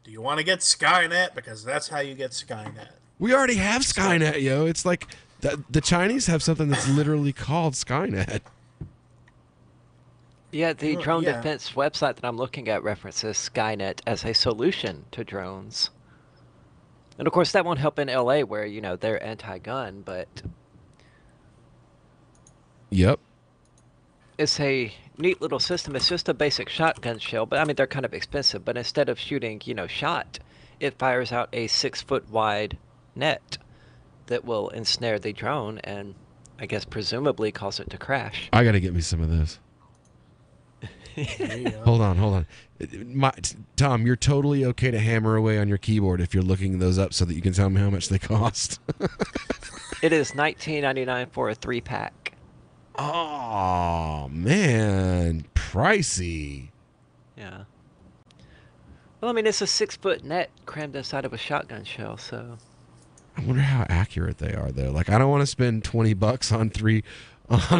Do you want to get Skynet? Because that's how you get Skynet. We already have Skynet, yo. It's like the Chinese have something that's literally called Skynet. Yeah, the drone defense website that I'm looking at references Skynet as a solution to drones. And of course, that won't help in LA where, you know, they're anti-gun, but... Yep. It's a neat little system. It's just a basic shotgun shell, but I mean, they're kind of expensive. But instead of shooting, you know, shot, it fires out a 6-foot wide net that will ensnare the drone and, I guess, presumably cause it to crash. I got to get me some of this. Hold on. Tom, you're totally okay to hammer away on your keyboard if you're looking those up so that you can tell me how much they cost. It is $19.99 for a 3-pack. Oh, man. Pricey. Yeah. Well, I mean, it's a 6-foot net crammed inside of a shotgun shell, so... I wonder how accurate they are, though. Like, I don't want to spend $20 on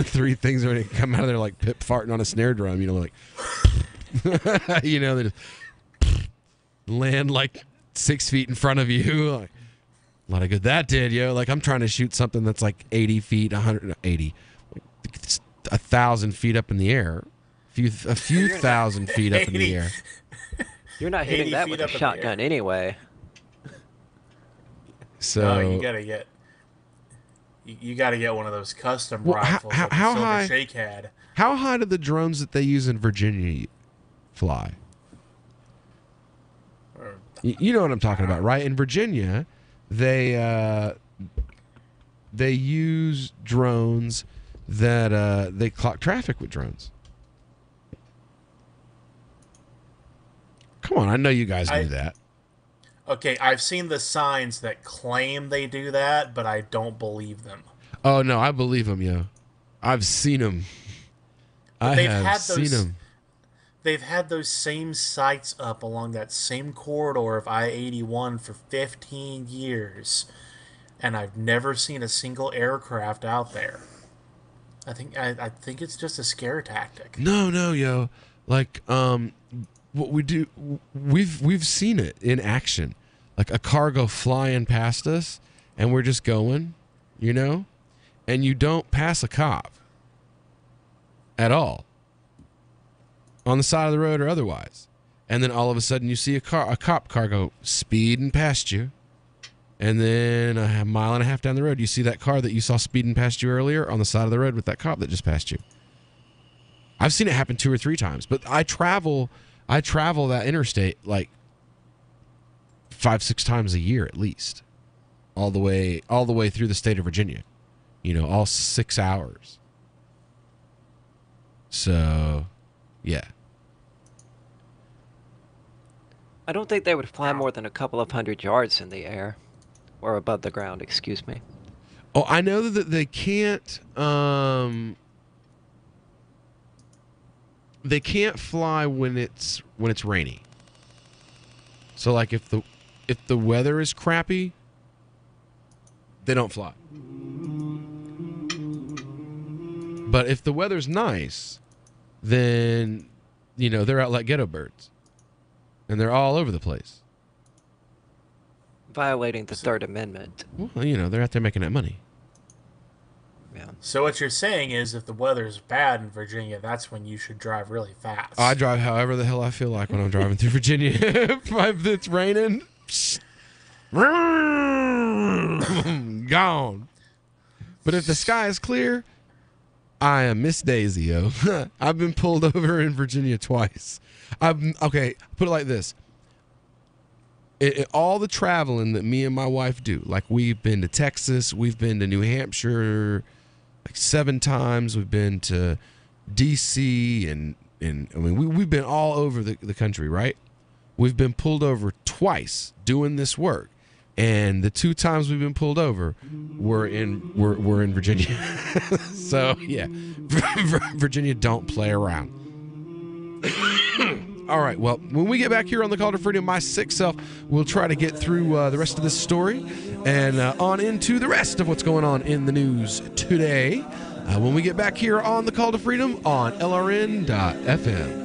three things when they come out of there like pip farting on a snare drum, you know, like, you know, they just land like 6 feet in front of you. Like, a lot of good that did, yo. Like, I'm trying to shoot something that's like 80 feet, 180, 1,000 feet up in the air, a few thousand feet up in the air. You're not hitting that with a shotgun anyway. So you gotta get one of those custom rifles. How high? Shake had. How high do the drones that they use in Virginia fly? You know what I'm talking about, right? In Virginia, they use drones that they clock traffic with drones. Come on, I know you guys knew that. Okay, I've seen the signs that claim they do that, but I don't believe them. Oh, no, I believe them, yo. I've seen them. I have seen them. They've had those same sites up along that same corridor of I-81 for 15 years, and I've never seen a single aircraft out there. I think it's just a scare tactic. No, yo. Like, what we do, we've seen it in action. Like a car go flying past us, and we're just going, you know, and you don't pass a cop at all, on the side of the road or otherwise. And then all of a sudden you see a cop car go speeding past you. And then a mile and a half down the road, you see that car that you saw speeding past you earlier on the side of the road with that cop that just passed you. I've seen it happen 2 or 3 times, but I travel that interstate like 5-6 times a year at least, all the way through the state of Virginia, you know, all 6 hours. So, yeah. I don't think they would fly more than a couple of 100 yards in the air, or above the ground, excuse me. Oh, I know that they can't. They can't fly when it's rainy. So, like, if the weather is crappy, they don't fly. But if the weather's nice, then, you know, they're out like ghetto birds. And they're all over the place. Violating the Third Amendment. Well, you know, they're out there making that money. Yeah. So what you're saying is if the weather's bad in Virginia, that's when you should drive really fast. I drive however the hell I feel like when I'm driving through Virginia. If it's raining, gone. But if the sky is clear, I am Miss Daisy, yo. I've been pulled over in Virginia twice. Okay, put it like this. All the traveling that me and my wife do, like we've been to Texas, we've been to New Hampshire like 7 times, we've been to DC, and I mean we've been all over the country, right? We've been pulled over twice doing this work, and the 2 times we've been pulled over were in Virginia. So yeah, Virginia don't play around. All right, well, when we get back here on the Call to Freedom, my sick self will try to get through the rest of this story and on into the rest of what's going on in the news today when we get back here on the Call to Freedom on LRN.FM.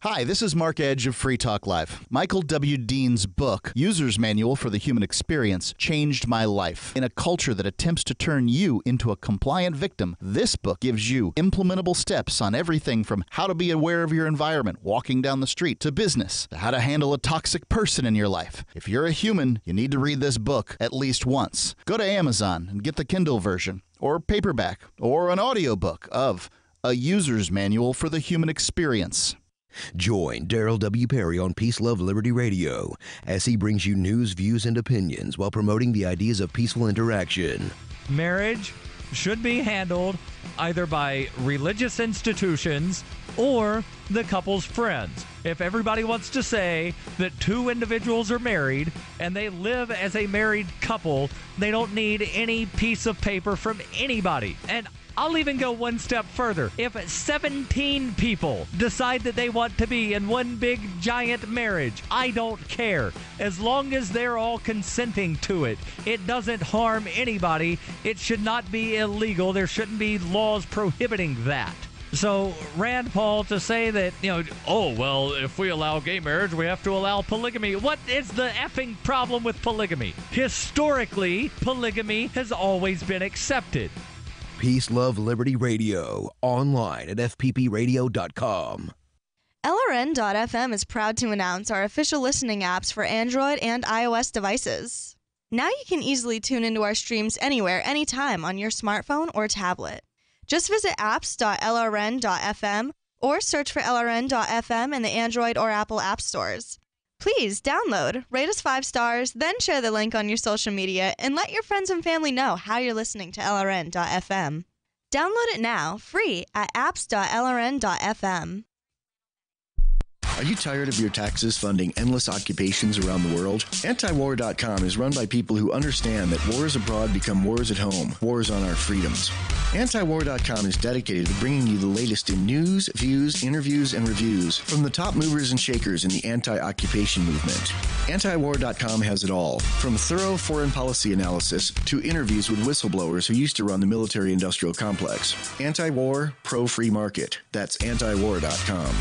Hi, this is Mark Edge of Free Talk Live. Michael W. Dean's book, User's Manual for the Human Experience, changed my life. In a culture that attempts to turn you into a compliant victim, this book gives you implementable steps on everything from how to be aware of your environment, walking down the street, to business, to how to handle a toxic person in your life. If you're a human, you need to read this book at least once. Go to Amazon and get the Kindle version, or paperback, or an audiobook of A User's Manual for the Human Experience. Join Daryl W. Perry on Peace, Love, Liberty Radio as he brings you news, views, and opinions while promoting the ideas of peaceful interaction. Marriage should be handled either by religious institutions or the couple's friends. If everybody wants to say that 2 individuals are married and they live as a married couple, they don't need any piece of paper from anybody. And I'll even go one step further. If 17 people decide that they want to be in one big giant marriage, I don't care. As long as they're all consenting to it, it doesn't harm anybody. It should not be illegal. There shouldn't be laws prohibiting that. So Rand Paul to say that, oh, well, if we allow gay marriage, we have to allow polygamy. What is the effing problem with polygamy? Historically, polygamy has always been accepted. Peace, Love, Liberty Radio, online at fppradio.com. LRN.FM is proud to announce our official listening apps for Android and iOS devices. Now you can easily tune into our streams anywhere, anytime on your smartphone or tablet. Just visit apps.lrn.fm or search for LRN.FM in the Android or Apple app stores. Please download, rate us 5 stars, then share the link on your social media, and let your friends and family know how you're listening to LRN.FM. Download it now, free, at apps.lrn.fm. Are you tired of your taxes funding endless occupations around the world? Antiwar.com is run by people who understand that wars abroad become wars at home, wars on our freedoms. Antiwar.com is dedicated to bringing you the latest in news, views, interviews, and reviews from the top movers and shakers in the anti-occupation movement. Antiwar.com has it all, from thorough foreign policy analysis to interviews with whistleblowers who used to run the military-industrial complex. Anti-war, pro-free market. That's antiwar.com.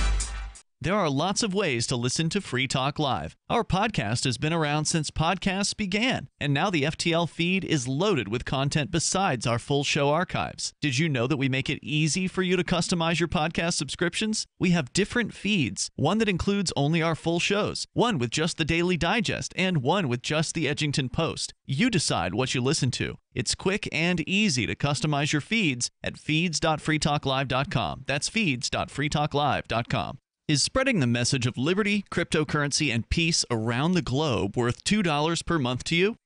There are lots of ways to listen to Free Talk Live. Our podcast has been around since podcasts began, and now the FTL feed is loaded with content besides our full show archives. Did you know that we make it easy for you to customize your podcast subscriptions? We have different feeds, one that includes only our full shows, one with just the Daily Digest, and one with just the Edgington Post. You decide what you listen to. It's quick and easy to customize your feeds at feeds.freetalklive.com. That's feeds.freetalklive.com. Is spreading the message of liberty, cryptocurrency, and peace around the globe worth $2 per month to you?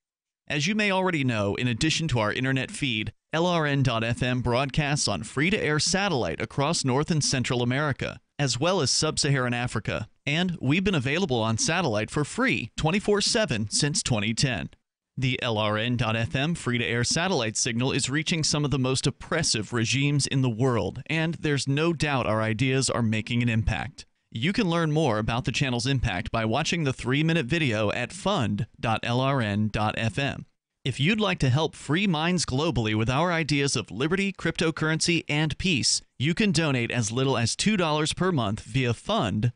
As you may already know, in addition to our internet feed, LRN.FM broadcasts on free-to-air satellite across North and Central America, as well as Sub-Saharan Africa. And we've been available on satellite for free 24/7 since 2010. The LRN.FM free-to-air satellite signal is reaching some of the most oppressive regimes in the world, and there's no doubt our ideas are making an impact. You can learn more about the channel's impact by watching the 3-minute video at fund.lrn.fm. If you'd like to help free minds globally with our ideas of liberty, cryptocurrency, and peace, you can donate as little as $2 per month via fund.lrn.fm.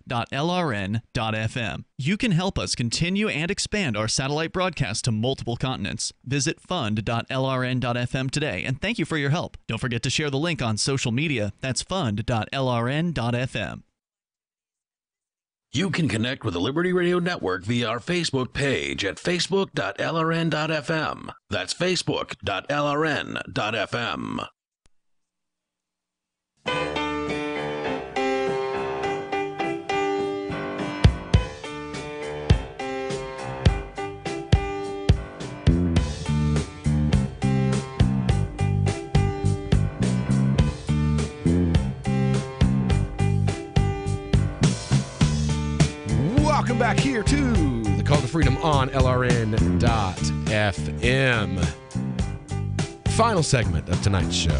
You can help us continue and expand our satellite broadcast to multiple continents. Visit fund.lrn.fm today, and thank you for your help. Don't forget to share the link on social media. That's fund.lrn.fm. You can connect with the Liberty Radio Network via our Facebook page at facebook.lrn.fm. That's facebook.lrn.fm. Welcome back here to the Call to Freedom on LRN.FM. Final segment of tonight's show.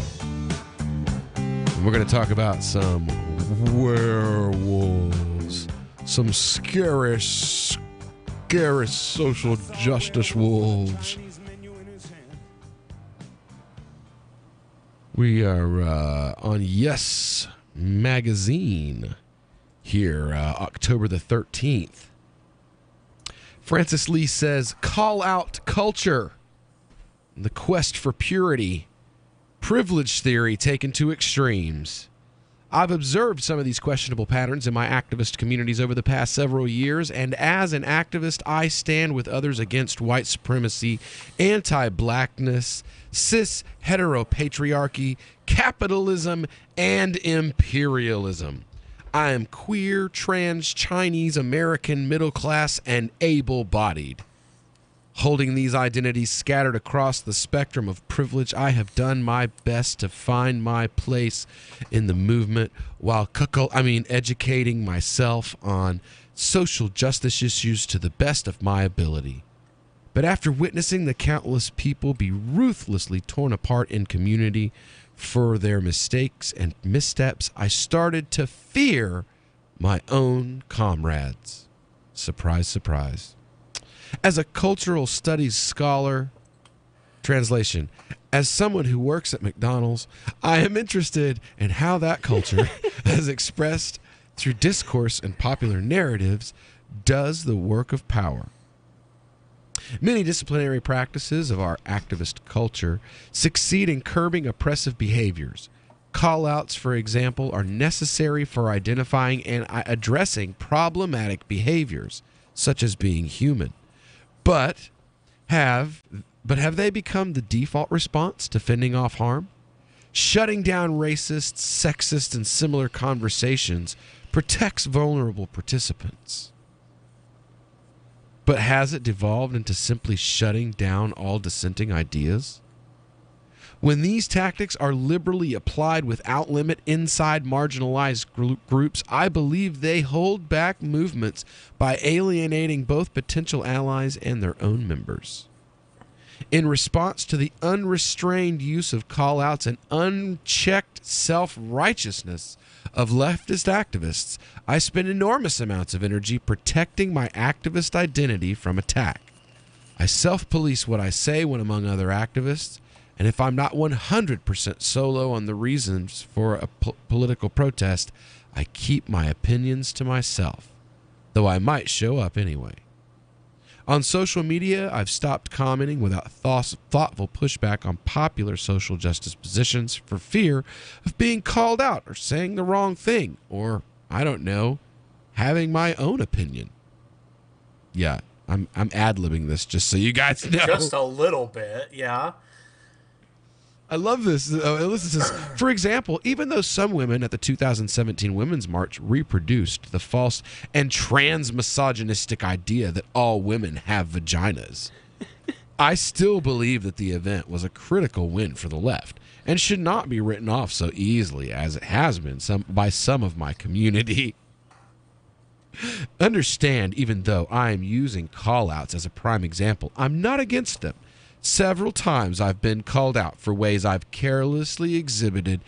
And we're going to talk about some werewolves. Some scary social justice wolves. We are on Yes Magazine here, October the 13th. Francis Lee says, call out culture, the quest for purity, privilege theory taken to extremes. I've observed some of these questionable patterns in my activist communities over the past several years, and as an activist, I stand with others against white supremacy, anti-blackness, cis-heteropatriarchy, capitalism, and imperialism. I am queer, trans, Chinese, American, middle class, and able-bodied. Holding these identities scattered across the spectrum of privilege, I have done my best to find my place in the movement while educating myself on social justice issues to the best of my ability. But after witnessing the countless people be ruthlessly torn apart in community for their mistakes and missteps, I started to fear my own comrades. Surprise, surprise. As a cultural studies scholar, translation, as someone who works at McDonald's, I am interested in how that culture, as expressed through discourse and popular narratives, does the work of power. Many disciplinary practices of our activist culture succeed in curbing oppressive behaviors. Call-outs, for example, are necessary for identifying and addressing problematic behaviors, such as being human. But have they become the default response to fending off harm? Shutting down racist, sexist, and similar conversations protects vulnerable participants. But has it devolved into simply shutting down all dissenting ideas? When these tactics are liberally applied without limit inside marginalized groups, I believe they hold back movements by alienating both potential allies and their own members. In response to the unrestrained use of call-outs and unchecked self-righteousness of leftist activists, I spend enormous amounts of energy protecting my activist identity from attack. I self-police what I say when among other activists, and if I'm not 100% solo on the reasons for a political protest, I keep my opinions to myself, though I might show up anyway. On social media, I've stopped commenting without thoughtful pushback on popular social justice positions for fear of being called out or saying the wrong thing or, I don't know, having my own opinion. Yeah, I'm ad-libbing this just so you guys know. Just a little bit, yeah. I love this. Listen to this. For example, even though some women at the 2017 Women's March reproduced the false and trans-misogynistic idea that all women have vaginas, I still believe that the event was a critical win for the left and should not be written off so easily as it has been by some of my community. Understand, even though I am using call-outs as a prime example, I'm not against them. Several times I've been called out for ways I've carelessly exhibited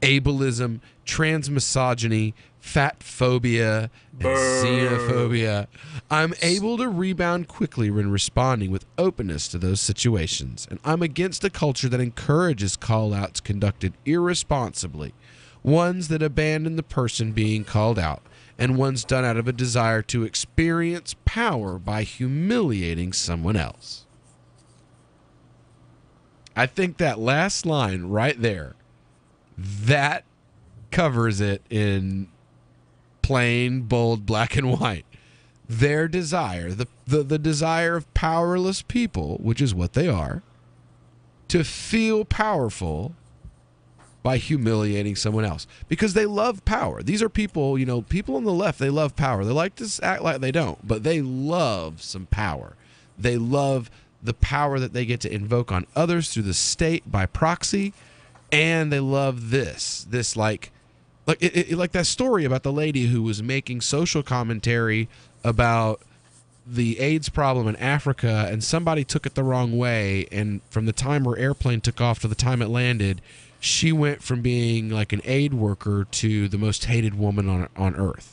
ableism, transmisogyny, fat phobia, and xenophobia. I'm able to rebound quickly when responding with openness to those situations, and I'm against a culture that encourages call-outs conducted irresponsibly, ones that abandon the person being called out, and ones done out of a desire to experience power by humiliating someone else. I think that last line right there, that covers it in plain, bold, black and white. Their desire, the desire of powerless people, which is what they are, to feel powerful by humiliating someone else. Because they love power. These are people, people on the left, they love power. They like to act like they don't, but they love some power. They love the power that they get to invoke on others through the state by proxy, and they love this like that story about the lady who was making social commentary about the AIDS problem in Africa, and somebody took it the wrong way, and from the time her airplane took off to the time it landed, she went from being like an aid worker to the most hated woman on earth.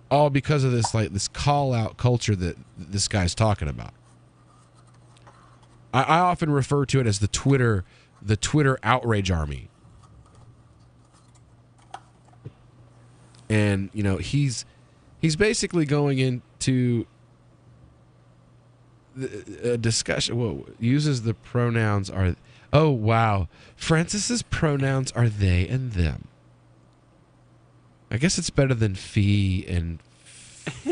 All because of this call-out culture that this guy's talking about. I often refer to it as the Twitter outrage army. And he's basically going into a discussion. Well, uses the pronouns are. Oh wow, Francis's pronouns are they and them. I guess it's better than fee and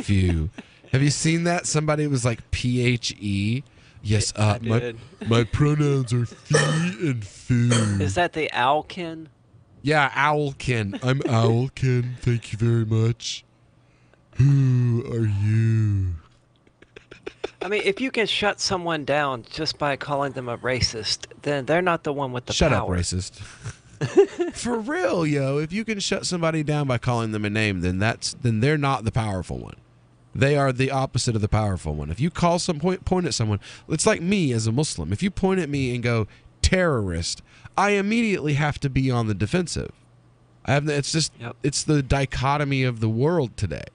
few. Have you seen that? Somebody was like PHE. Yes, my pronouns are fee and foo. Is that the Owlkin? Yeah, Owlkin. I'm Owlkin. Thank you very much. Who are you? I mean, if you can shut someone down just by calling them a racist, then they're not the one with the power. Shut up, racist. For real, if you can shut somebody down by calling them a name, then they're not the powerful one. They are the opposite of the powerful one. If you call point at someone, it's like me as a Muslim. If you point at me and go terrorist, I immediately have to be on the defensive. It's the dichotomy of the world today.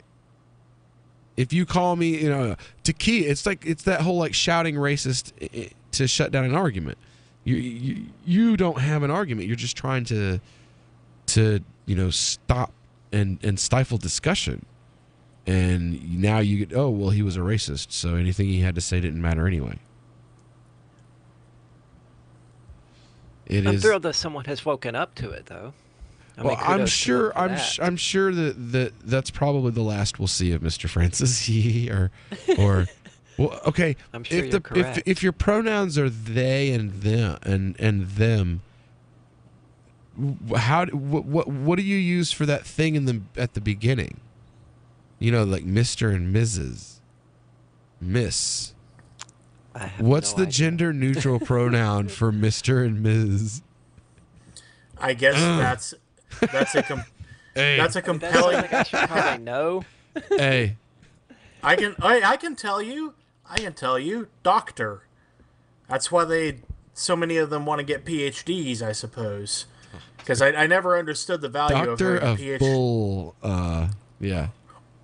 If you call me, Taki, it's that whole shouting racist to shut down an argument. You don't have an argument. You're just trying to stop and stifle discussion. And now you get, oh, well, he was a racist, so anything he had to say didn't matter anyway. I'm thrilled that someone has woken up to it, though. I'm sure that that's probably the last we'll see of Mr. Francis or Well, okay. I'm sure if you're correct. if your pronouns are they and them and them, what do you use for that thing at the beginning? You know, like Mr. and Mrs. Miss. What's the gender neutral pronoun for Mr. and Ms.? I guess that's a compelling. I should probably know. Hey, I can tell you, doctor. That's why so many of them want to get PhDs, I suppose, because I never understood the value doctor of of a PhD. bull. Yeah.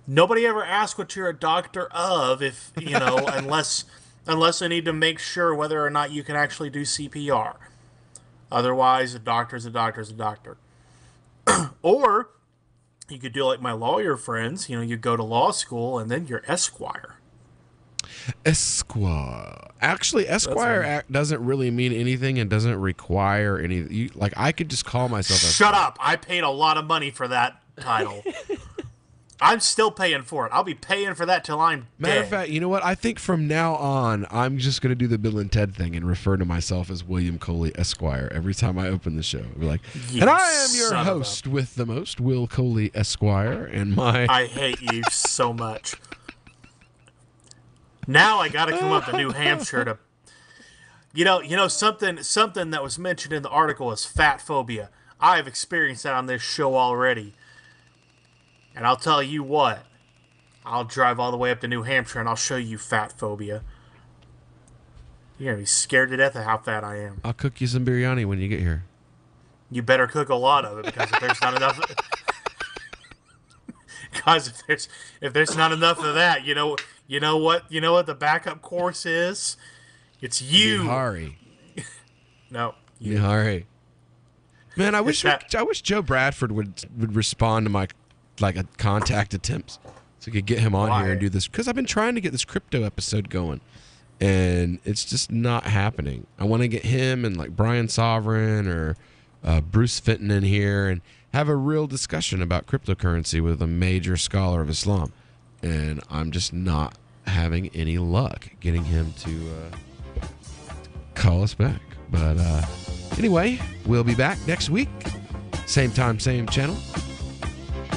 Nobody ever asks what you're a doctor of, if unless I need to make sure whether or not you can actually do CPR. Otherwise, a doctor's a doctor's a doctor. Or you could do like my lawyer friends. You go to law school and then you're Esquire. Esquire. Actually, Esquire doesn't really mean anything and doesn't require any. I could just call myself. Shut up! I paid a lot of money for that title. I'm still paying for it. I'll be paying for that till I'm dead. Matter of fact, you know what? I think from now on, I'm just going to do the Bill and Ted thing and refer to myself as William Coley Esquire every time I open the show. I'll be like, and I am your host with the most, Will Coley Esquire, and my... I hate you so much. Now I got to come up to New Hampshire to... something that was mentioned in the article is fat phobia. I've experienced that on this show already. And I'll tell you what, I'll drive all the way up to New Hampshire and I'll show you fat phobia. You're going to be scared to death of how fat I am. I'll cook you some biryani when you get here. You better cook a lot of it, because if there's not enough... Because if there's not enough of that, you know what the backup course is? It's you. Nihari. No. You. Nihari. Man, I wish Joe Bradford would respond to my a contact attempts so I could get him on here and do this, because I've been trying to get this crypto episode going and it's just not happening. I want to get him and Brian Sovereign or Bruce Fenton in here and have a real discussion about cryptocurrency with a major scholar of Islam, and I'm just not having any luck getting him to call us back. But anyway, we'll be back next week, same time, same channel,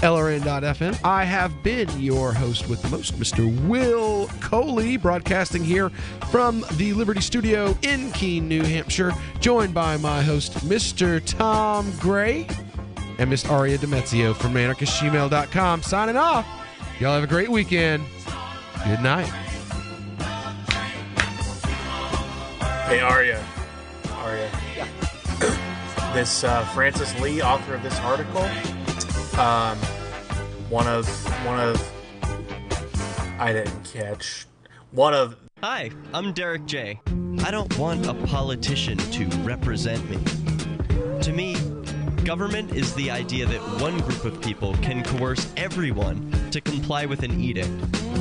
LRN.FM. I have been your host with the most, Mr. Will Coley, broadcasting here from the Liberty Studio in Keene, New Hampshire, joined by my host, Mr. Tom Gray, and Miss Aria Demezio from anarchistgmail.com. Signing off. Y'all have a great weekend. Good night. Hey, Aria. Yeah. This Francis Lee, author of this article, Hi, I'm Derek J. I don't want a politician to represent me. To me, government is the idea that one group of people can coerce everyone to comply with an edict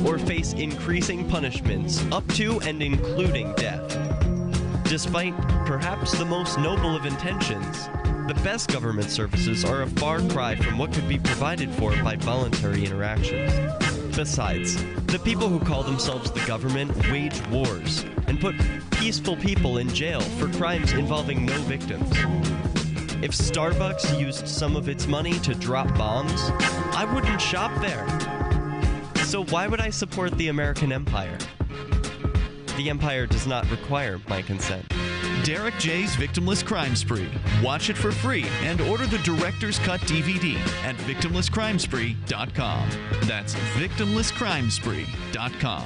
or face increasing punishments up to and including death. Despite perhaps the most noble of intentions, the best government services are a far cry from what could be provided for by voluntary interactions. Besides, the people who call themselves the government wage wars and put peaceful people in jail for crimes involving no victims. If Starbucks used some of its money to drop bombs, I wouldn't shop there. So why would I support the American empire? The empire does not require my consent. Derek J's Victimless Crime Spree. Watch it for free and order the Director's Cut DVD at victimlesscrimespree.com. That's victimlesscrimespree.com.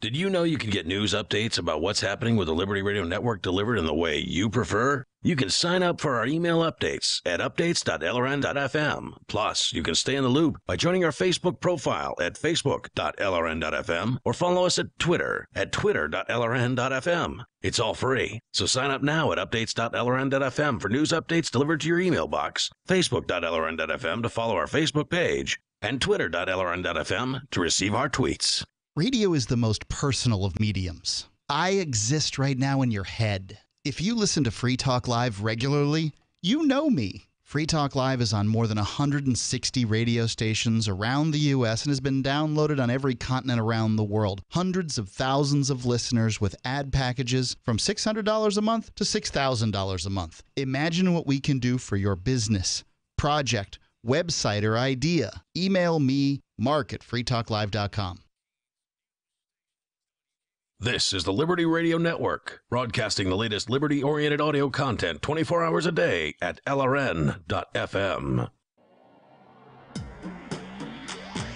Did you know you can get news updates about what's happening with the Liberty Radio Network delivered in the way you prefer? You can sign up for our email updates at updates.lrn.fm. Plus, you can stay in the loop by joining our Facebook profile at facebook.lrn.fm or follow us at Twitter at twitter.lrn.fm. It's all free, so sign up now at updates.lrn.fm for news updates delivered to your email box, facebook.lrn.fm to follow our Facebook page, and twitter.lrn.fm to receive our tweets. Radio is the most personal of mediums. I exist right now in your head. If you listen to Free Talk Live regularly, you know me. Free Talk Live is on more than 160 radio stations around the U.S. and has been downloaded on every continent around the world. Hundreds of thousands of listeners with ad packages from $600 a month to $6,000 a month. Imagine what we can do for your business, project, website, or idea. Email me, mark@freetalklive.com. This is the Liberty Radio Network, broadcasting the latest liberty-oriented audio content 24 hours a day at LRN.FM.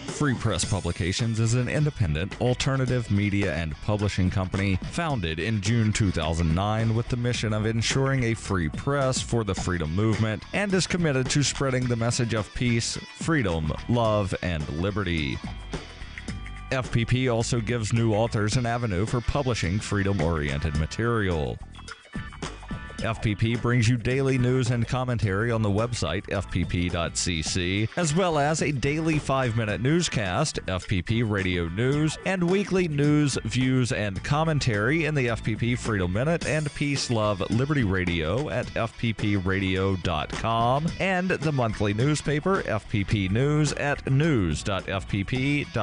Free Press Publications is an independent, alternative media and publishing company founded in June 2009 with the mission of ensuring a free press for the freedom movement and is committed to spreading the message of peace, freedom, love, and liberty. FPP also gives new authors an avenue for publishing freedom-oriented material. FPP brings you daily news and commentary on the website fpp.cc, as well as a daily 5-minute newscast, FPP Radio News, and weekly news, views, and commentary in the FPP Freedom Minute and Peace, Love, Liberty Radio at fppradio.com, and the monthly newspaper FPP News at news.fpp.cc.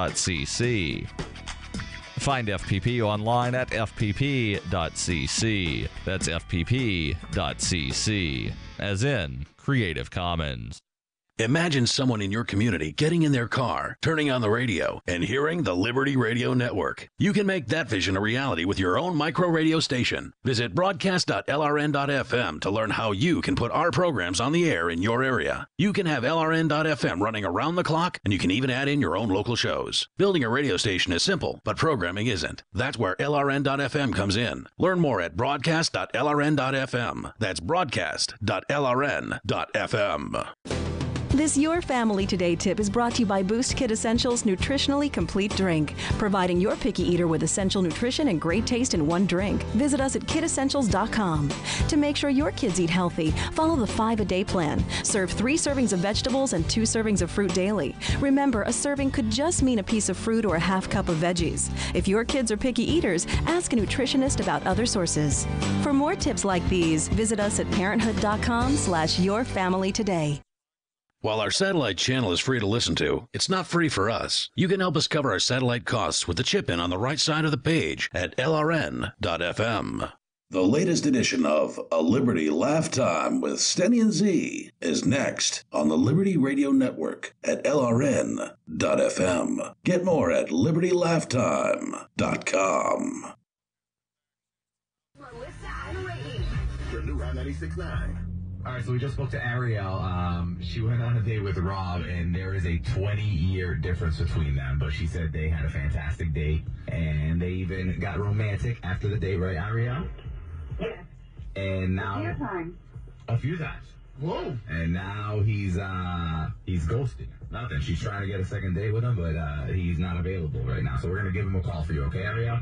Find FPP online at fpp.cc. That's fpp.cc, as in Creative Commons. Imagine someone in your community getting in their car, turning on the radio, and hearing the Liberty Radio Network. You can make that vision a reality with your own micro radio station. Visit broadcast.lrn.fm to learn how you can put our programs on the air in your area. You can have LRN.FM running around the clock, and you can even add in your own local shows. Building a radio station is simple, but programming isn't. That's where LRN.FM comes in. Learn more at broadcast.lrn.fm. That's broadcast.lrn.fm. This Your Family Today tip is brought to you by Boost Kid Essentials Nutritionally Complete Drink, providing your picky eater with essential nutrition and great taste in one drink. Visit us at kidessentials.com. To make sure your kids eat healthy, follow the 5-a-day plan. Serve 3 servings of vegetables and 2 servings of fruit daily. Remember, a serving could just mean a piece of fruit or a half cup of veggies. If your kids are picky eaters, ask a nutritionist about other sources. For more tips like these, visit us at parenthood.com/yourfamilytoday. While our satellite channel is free to listen to, it's not free for us. You can help us cover our satellite costs with the chip-in on the right side of the page at lrn.fm. The latest edition of A Liberty Laugh Time with Stenny and Z is next on the Liberty Radio Network at lrn.fm. Get more at libertylaughtime.com. The new Hot 96.9. All right, so we just spoke to Ariel. She went on a date with Rob, and there is a 20-year difference between them. But she said they had a fantastic date, and they even got romantic after the date, right, Ariel? Yeah. And now a few times. Whoa. And now he's ghosting her. Nothing. She's trying to get a second date with him, but he's not available right now. So we're gonna give him a call for you, okay, Ariel?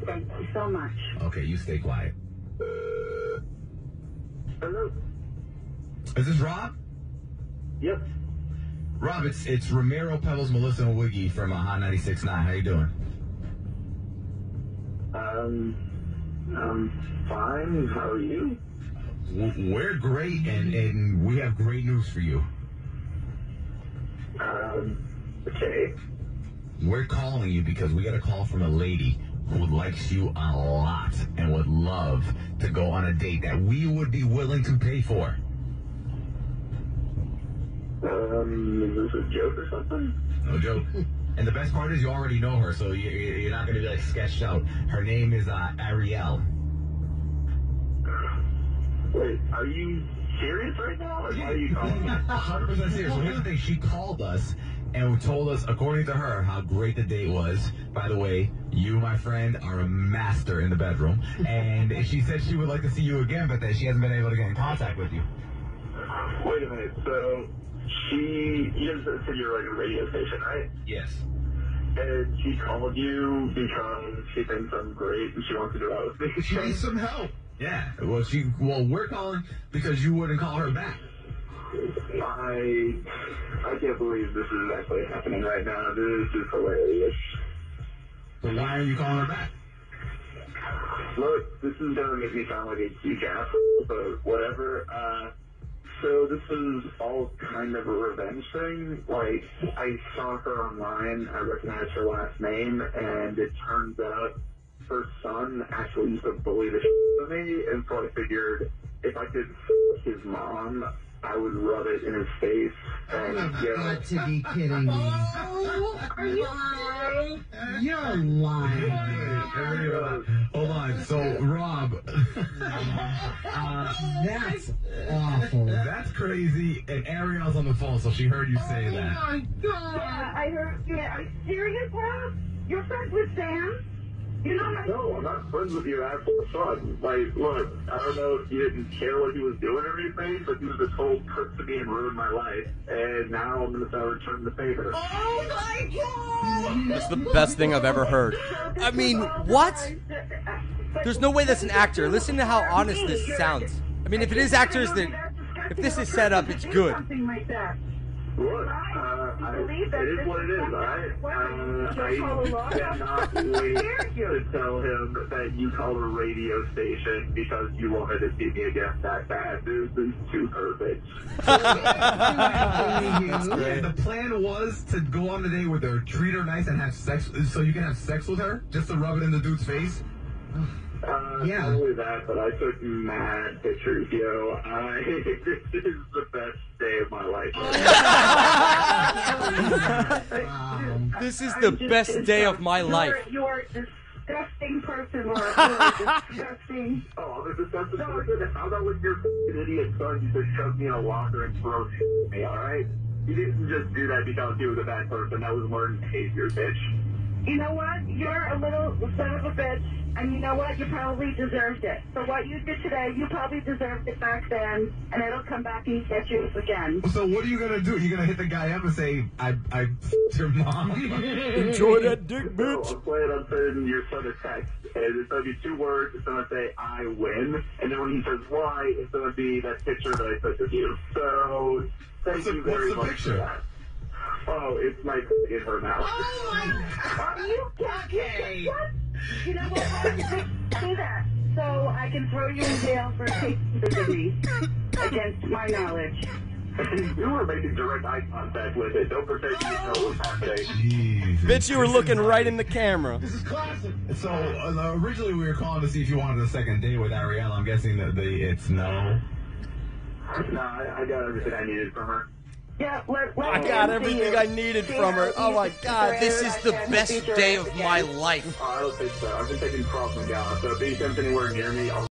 Thank you so much. Okay, you stay quiet. Hello. Is this Rob? Yep. Rob, it's Ramiro, Pebbles, Melissa, and Wiggy from Hot 96.9. How you doing? Fine. How are you? We're great, and we have great news for you. Okay. We're calling you because we got a call from a lady who likes you a lot and would love to go on a date that we would be willing to pay for. Is this a joke or something? No joke. And the best part is you already know her, so you're not going to be like sketched out. Her name is Ariel. Wait, are you serious right now? Or why are you calling me? 100% serious. So here's the thing. She called us and told us, according to her, how great the date was. By the way, you, my friend, are a master in the bedroom. And she said she would like to see you again, but that she hasn't been able to get in contact with you. Wait a minute. So you just said you're like a radio station, right? Yes. And she called you because she thinks I'm great and she wants to go out with me. She needs some help. Yeah. Well, we're calling because you wouldn't call her back. I can't believe this is actually happening right now. This is hilarious. So why are you calling her back? Look, this is gonna make me sound like a huge asshole, but whatever. So this is all kind of a revenge thing. Like, I saw her online, I recognized her last name, and it turns out her son actually used to bully the shit out of me, and so I figured if I could f*** his mom, I would rub it in his face and Got to be kidding me. Are you lying? You're lying. Hold on. So, Rob, That's awful. that's crazy. And Ariel's on the phone, so she heard you say that. my God. Yeah, I heard. Yeah, are you serious, Rob? You're friends with Sam? You know my... No, I'm not friends with your actual son. Like, look, I don't know if you didn't care what he was doing or anything, but he was a total prick to me and ruined my life. And now I'm going to start returning the favor. Oh my God! That's the best thing I've ever heard. I mean, what? There's no way that's an actor. Listen to how honest this sounds. I mean, if it is actors, then if this is set up, it's good. Something like that. Look, it is what it is, alright? I cannot wait to tell him that you called a radio station because you wanted to see me against that bad. This is too perfect. That's great. The plan was to go on the date with her, treat her nice, and have sex, so you can have sex with her, just to rub it in the dude's face. Yeah. Not only that, but I took mad pictures, yo. This is the best day of my life. This is the best day of my life. You're a disgusting person, Laura. You're disgusting. Oh, I'm a disgusting person? How about when your idiot son used to shove me in a locker and throw shit at me, alright? You didn't just do that because he was a bad person. That was learned behavior, bitch. You know what? You're a little son of a bitch, and you know what? You probably deserved it. So what you did today, you probably deserved it back then, and it'll come back and get you again. So what are you gonna do? You're gonna hit the guy up and say, I f***ed your mom? Enjoy that dick, bitch. So I'm planning on sending your son a text, and it's gonna be 2 words. It's gonna say, I win. And then when he says why, it's gonna be that picture that I took of you. So thank you very much for that. Oh, it's my in her mouth. Oh my God! Are you okay? You know what? Why don't you do that? So I can throw you in jail for taking liberty against my knowledge. You were making direct eye contact with it. Don't pretend you know what's happening. Bitch, you were looking right in the camera. This is classic. So originally we were calling to see if you wanted a second date with Ariel. I'm guessing that it's no. No, I got everything I needed from her. Yeah, I got everything I needed from her. Oh my God, this is the best day of my life. I don't think so. I've been taking cross and gallon, so if he comes anywhere near me, I'll